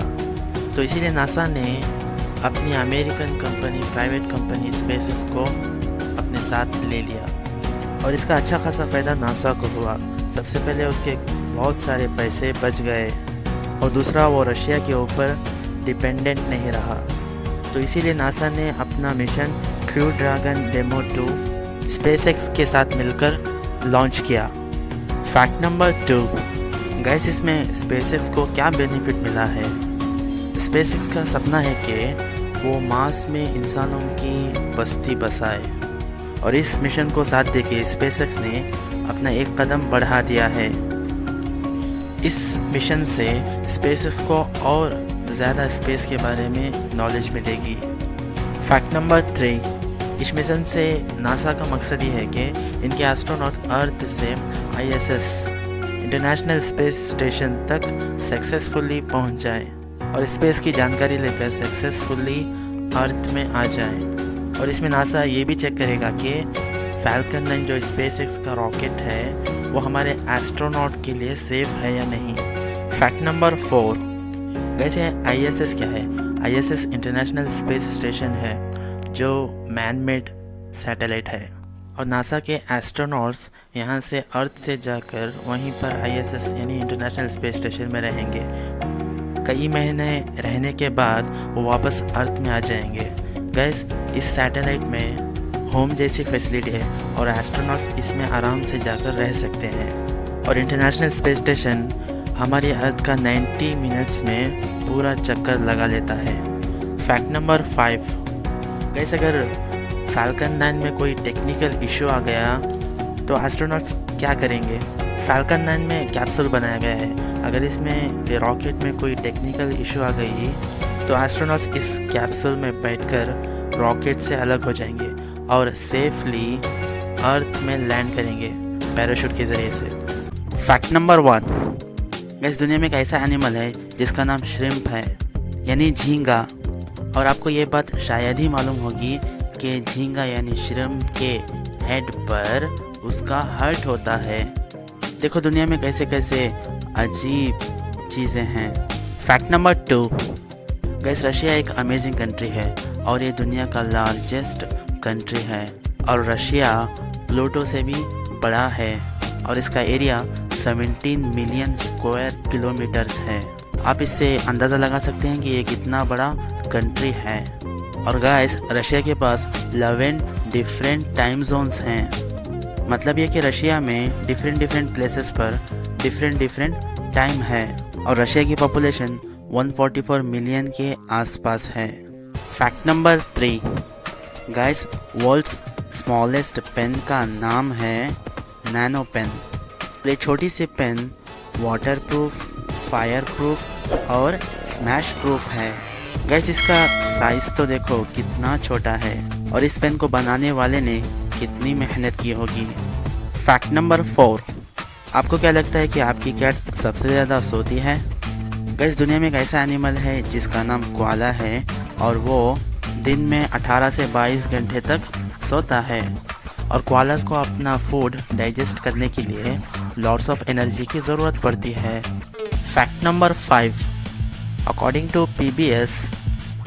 A: तो इसीलिए नासा ने अपनी American company private company SpaceX को अपने साथ ले लिया और इसका अच्छा खासा फ़ायदा नासा को हुआ। सबसे पहले उसके बहुत सारे पैसे बच गए और दूसरा वो रशिया के ऊपर डिपेंडेंट नहीं रहा। तो इसीलिए नासा ने अपना mission crew dragon demo 2 SpaceX के साथ मिलकर लॉन्च किया। फैक्ट नंबर 2, गैस इसमें स्पेसएक्स को क्या बेनिफिट मिला है। स्पेसएक्स का सपना है कि वो मार्स में इंसानों की बस्ती बसाए और इस मिशन को साथ देके स्पेसएक्स ने अपना एक कदम बढ़ा दिया है। इस मिशन से स्पेसएक्स को और ज़्यादा स्पेस के बारे में नॉलेज मिलेगी। फैक्ट नंबर 3, इस मिशन से नासा का मकसद ये है कि इनके एस्ट्रोनॉट अर्थ से ISS इंटरनेशनल स्पेस स्टेशन तक सक्सेसफुली पहुंच जाए और स्पेस की जानकारी लेकर सक्सेसफुली अर्थ में आ जाए। और इसमें नासा ये भी चेक करेगा कि फैल्कन 9 जो स्पेसएक्स का रॉकेट है वो हमारे एस्ट्रोनॉट के लिए सेफ है या नहीं। फैक्ट नंबर 4, वैसे ISS क्या है। ISS इंटरनेशनल स्पेस स्टेशन है जो मैन मेड सैटेलाइट है और नासा के एस्ट्रोनॉट्स यहाँ से अर्थ से जाकर वहीं पर ISS यानी इंटरनेशनल स्पेस स्टेशन में रहेंगे। कई महीने रहने के बाद वो वापस अर्थ में आ जाएंगे। गैस इस सैटेलाइट में होम जैसी फैसिलिटी है और एस्ट्रोनॉट्स इसमें आराम से जाकर रह सकते हैं और इंटरनेशनल स्पेस स्टेशन हमारी अर्थ का 90 मिनट्स में पूरा चक्कर लगा लेता है। फैक्ट नंबर 5, गैस अगर फाल्कन 9 में कोई टेक्निकल इशू आ गया तो एस्ट्रोनॉट्स क्या करेंगे? फाल्कन 9 में कैप्सूल बनाया गया है, अगर इसमें रॉकेट में कोई टेक्निकल इशू आ गई तो एस्ट्रोनॉट्स इस कैप्सूल में बैठकर रॉकेट से अलग हो जाएंगे और सेफली अर्थ में लैंड करेंगे पैराशूट के ज़रिए से। फैक्ट नंबर 1, इस दुनिया में एक ऐसा एनिमल है जिसका नाम श्रिम्प है, यानी झींगा। और आपको ये बात शायद ही मालूम होगी कि झींगा यानी श्रिम्प के हेड पर उसका हर्ट होता है। देखो दुनिया में कैसे कैसे अजीब चीज़ें हैं। फैक्ट नंबर 2, गैस रशिया एक अमेजिंग कंट्री है और ये दुनिया का लार्जेस्ट कंट्री है और रशिया प्लूटो से भी बड़ा है और इसका एरिया 17 मिलियन स्क्वायर किलोमीटर्स है। आप इससे अंदाज़ा लगा सकते हैं कि ये कितना बड़ा कंट्री है। और गाइस रशिया के पास 11 डिफरेंट टाइम जोन्स हैं। मतलब ये कि रशिया में डिफरेंट प्लेसेस पर डिफरेंट टाइम है और रशिया की पॉपुलेशन 144 मिलियन के आसपास है। Fact number 3, guys world's smallest pen का नाम है नैनो पेन। ये छोटी सी pen waterproof, fireproof और स्मैश प्रूफ है। गाइस इसका साइज़ तो देखो कितना छोटा है और इस पेन को बनाने वाले ने कितनी मेहनत की होगी। फैक्ट नंबर 4, आपको क्या लगता है कि आपकी कैट सबसे ज़्यादा सोती है? गाइस दुनिया में एक ऐसा एनिमल है जिसका नाम कोआला है और वो दिन में 18 से 22 घंटे तक सोता है और कोआलास को अपना फूड डाइजेस्ट करने के लिए लॉट्स ऑफ एनर्जी की ज़रूरत पड़ती है। Fact number 5, according to PBS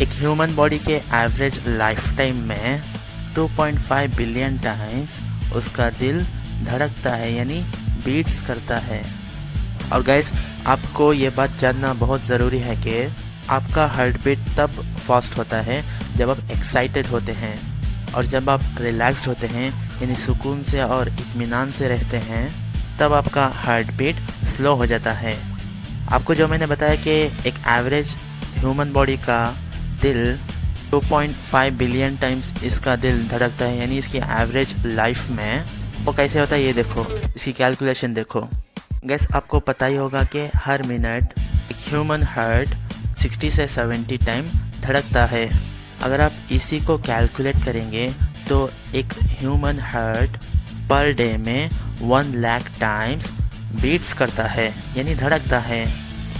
A: एक ह्यूमन बॉडी के एवरेज लाइफ टाइम में 2.5 बिलियन टाइम्स उसका दिल धड़कता है, यानी बीट्स करता है। और गाइस आपको ये बात जानना बहुत ज़रूरी है कि आपका हार्ट बीट तब फास्ट होता है जब आप एक्साइटेड होते हैं और जब आप रिलैक्स्ड होते हैं यानी सुकून से और इत्मीनान से रहते हैं तब आपका हार्ट बीट स्लो हो जाता है। आपको जो मैंने बताया कि एक एवरेज ह्यूमन बॉडी का दिल 2.5 बिलियन टाइम्स इसका दिल धड़कता है, यानी इसकी एवरेज लाइफ में वो कैसे होता है ये देखो, इसकी कैलकुलेशन देखो। गैस आपको पता ही होगा कि हर मिनट एक ह्यूमन हार्ट 60 से 70 टाइम धड़कता है। अगर आप इसी को कैलकुलेट करेंगे तो एक ह्यूमन हार्ट पर डे में 1 लाख टाइम्स बीट्स करता है, यानी धड़कता है।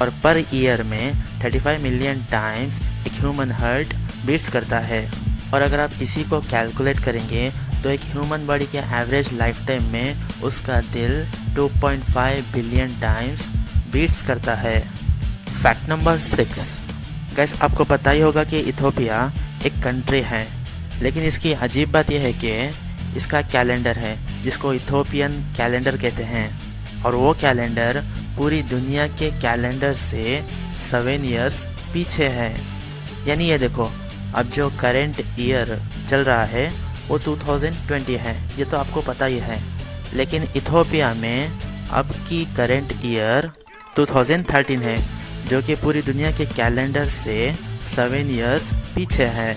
A: और पर ईयर में 35 मिलियन टाइम्स एक ह्यूमन हार्ट बीट्स करता है। और अगर आप इसी को कैलकुलेट करेंगे तो एक ह्यूमन बॉडी के एवरेज लाइफ टाइम में उसका दिल 2.5 बिलियन टाइम्स बीट्स करता है। फैक्ट नंबर 6, गैस आपको पता ही होगा कि इथोपिया एक कंट्री है, लेकिन इसकी अजीब बात यह है कि इसका कैलेंडर है जिसको इथोपियन कैलेंडर कहते हैं और वो कैलेंडर पूरी दुनिया के कैलेंडर से 7 इयर्स पीछे है। यानी ये देखो अब जो करेंट ईयर चल रहा है वो 2020 है, ये तो आपको पता ही है, लेकिन इथोपिया में अब की करेंट ईयर 2013 है जो कि पूरी दुनिया के कैलेंडर से 7 इयर्स पीछे है।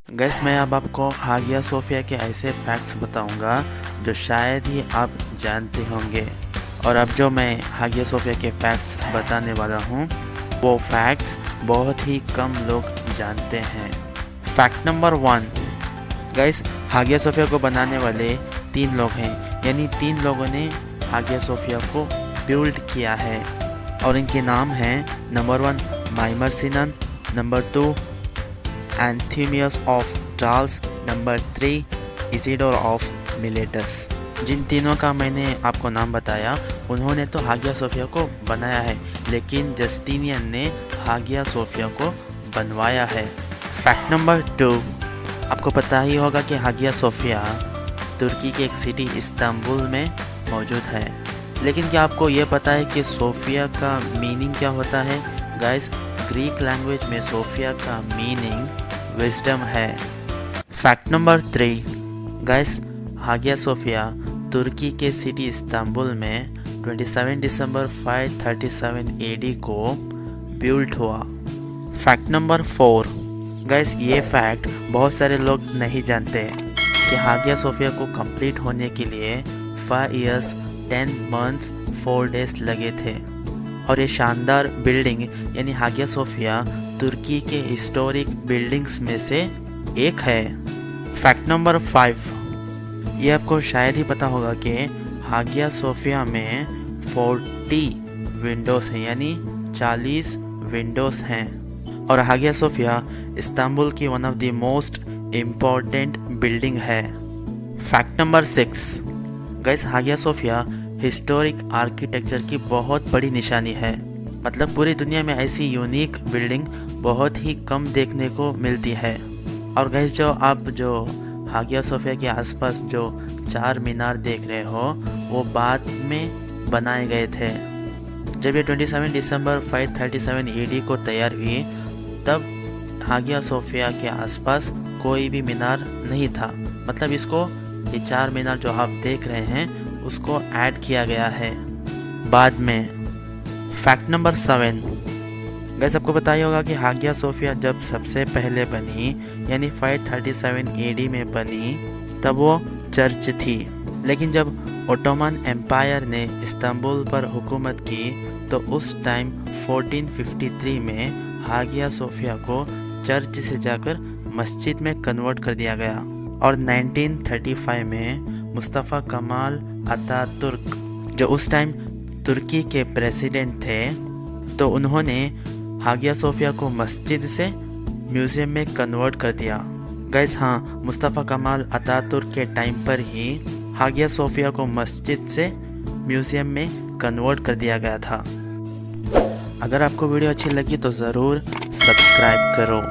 A: गैस मैं अब आपको हागिया सोफिया के ऐसे फैक्ट्स बताऊंगा जो शायद ही आप जानते होंगे। और अब जो मैं हागिया सोफिया के फैक्ट्स बताने वाला हूँ वो फैक्ट्स बहुत ही कम लोग जानते हैं। Fact number 1, guys Hagia Sophia को बनाने वाले 3 लोग हैं, यानी 3 लोगों ने हागिया सोफिया को बिल्ड किया है और इनके नाम हैं number 1 Mimar Sinan, number 2 Anthemius of Charles, number 3 Isidore of Miletus. जिन तीनों का मैंने आपको नाम बताया उन्होंने तो हागिया सोफिया को बनाया है, लेकिन जस्टिनियन ने हागिया सोफिया को बनवाया है। फैक्ट नंबर 2, आपको पता ही होगा कि हागिया सोफिया तुर्की के एक सिटी इस्तांबुल में मौजूद है, लेकिन क्या आपको ये पता है कि सोफिया का मीनिंग क्या होता है? गाइस ग्रीक लैंग्वेज में सोफिया का मीनिंग विजडम है। Fact number 3, guys Hagia Sophia तुर्की के सिटी इस्तांबुल में 27 दिसंबर 537 AD को बिल्ड हुआ। फैक्ट नंबर 4, गाइस ये फैक्ट बहुत सारे लोग नहीं जानते कि हागिया सोफिया को कंप्लीट होने के लिए 5 years 10 months 4 days लगे थे। और ये शानदार बिल्डिंग यानी हागिया सोफिया तुर्की के हिस्टोरिक बिल्डिंग्स में से एक है। फैक्ट नंबर 5, ये आपको शायद ही पता होगा कि हागिया सोफिया में 40 विंडोज़ हैं, यानी 40 विंडोज़ हैं। और हागिया सोफिया इस्तांबुल की one of the most important building है। Fact number 6, guys Hagia Sophia historic architecture की बहुत बड़ी निशानी है। मतलब पूरी दुनिया में ऐसी यूनिक बिल्डिंग बहुत ही कम देखने को मिलती है। और गाइस जो आप जो हागिया सोफिया के आसपास जो 4 मीनार देख रहे हो वो बाद में बनाए गए थे। जब ये 27 दिसंबर 537 AD को तैयार हुई तब हागिया सोफिया के आसपास कोई भी मीनार नहीं था। मतलब इसको ये 4 मीनार जो आप देख रहे हैं उसको ऐड किया गया है बाद में। फैक्ट नंबर 7, गैस आपको पता ही होगा कि हागिया सोफिया जब सबसे पहले बनी यानी 537 AD में बनी तब वो चर्च थी, लेकिन जब ओटोमन एम्पायर ने इस्तांबुल पर हुकूमत की तो उस टाइम 1453 में हागिया सोफिया को चर्च से जाकर मस्जिद में कन्वर्ट कर दिया गया। और 1935 में मुस्तफ़ा कमाल अतातुर्क जो उस टाइम तुर्की के प्रेसिडेंट थे तो उन्होंने हागिया सोफिया को मस्जिद से म्यूज़ियम में कन्वर्ट कर दिया। गाइस हाँ, मुस्तफ़ा कमाल अतातुर्क के टाइम पर ही हागिया सोफिया को मस्जिद से म्यूज़ियम में कन्वर्ट कर दिया गया था। अगर आपको वीडियो अच्छी लगी तो ज़रूर सब्सक्राइब करो।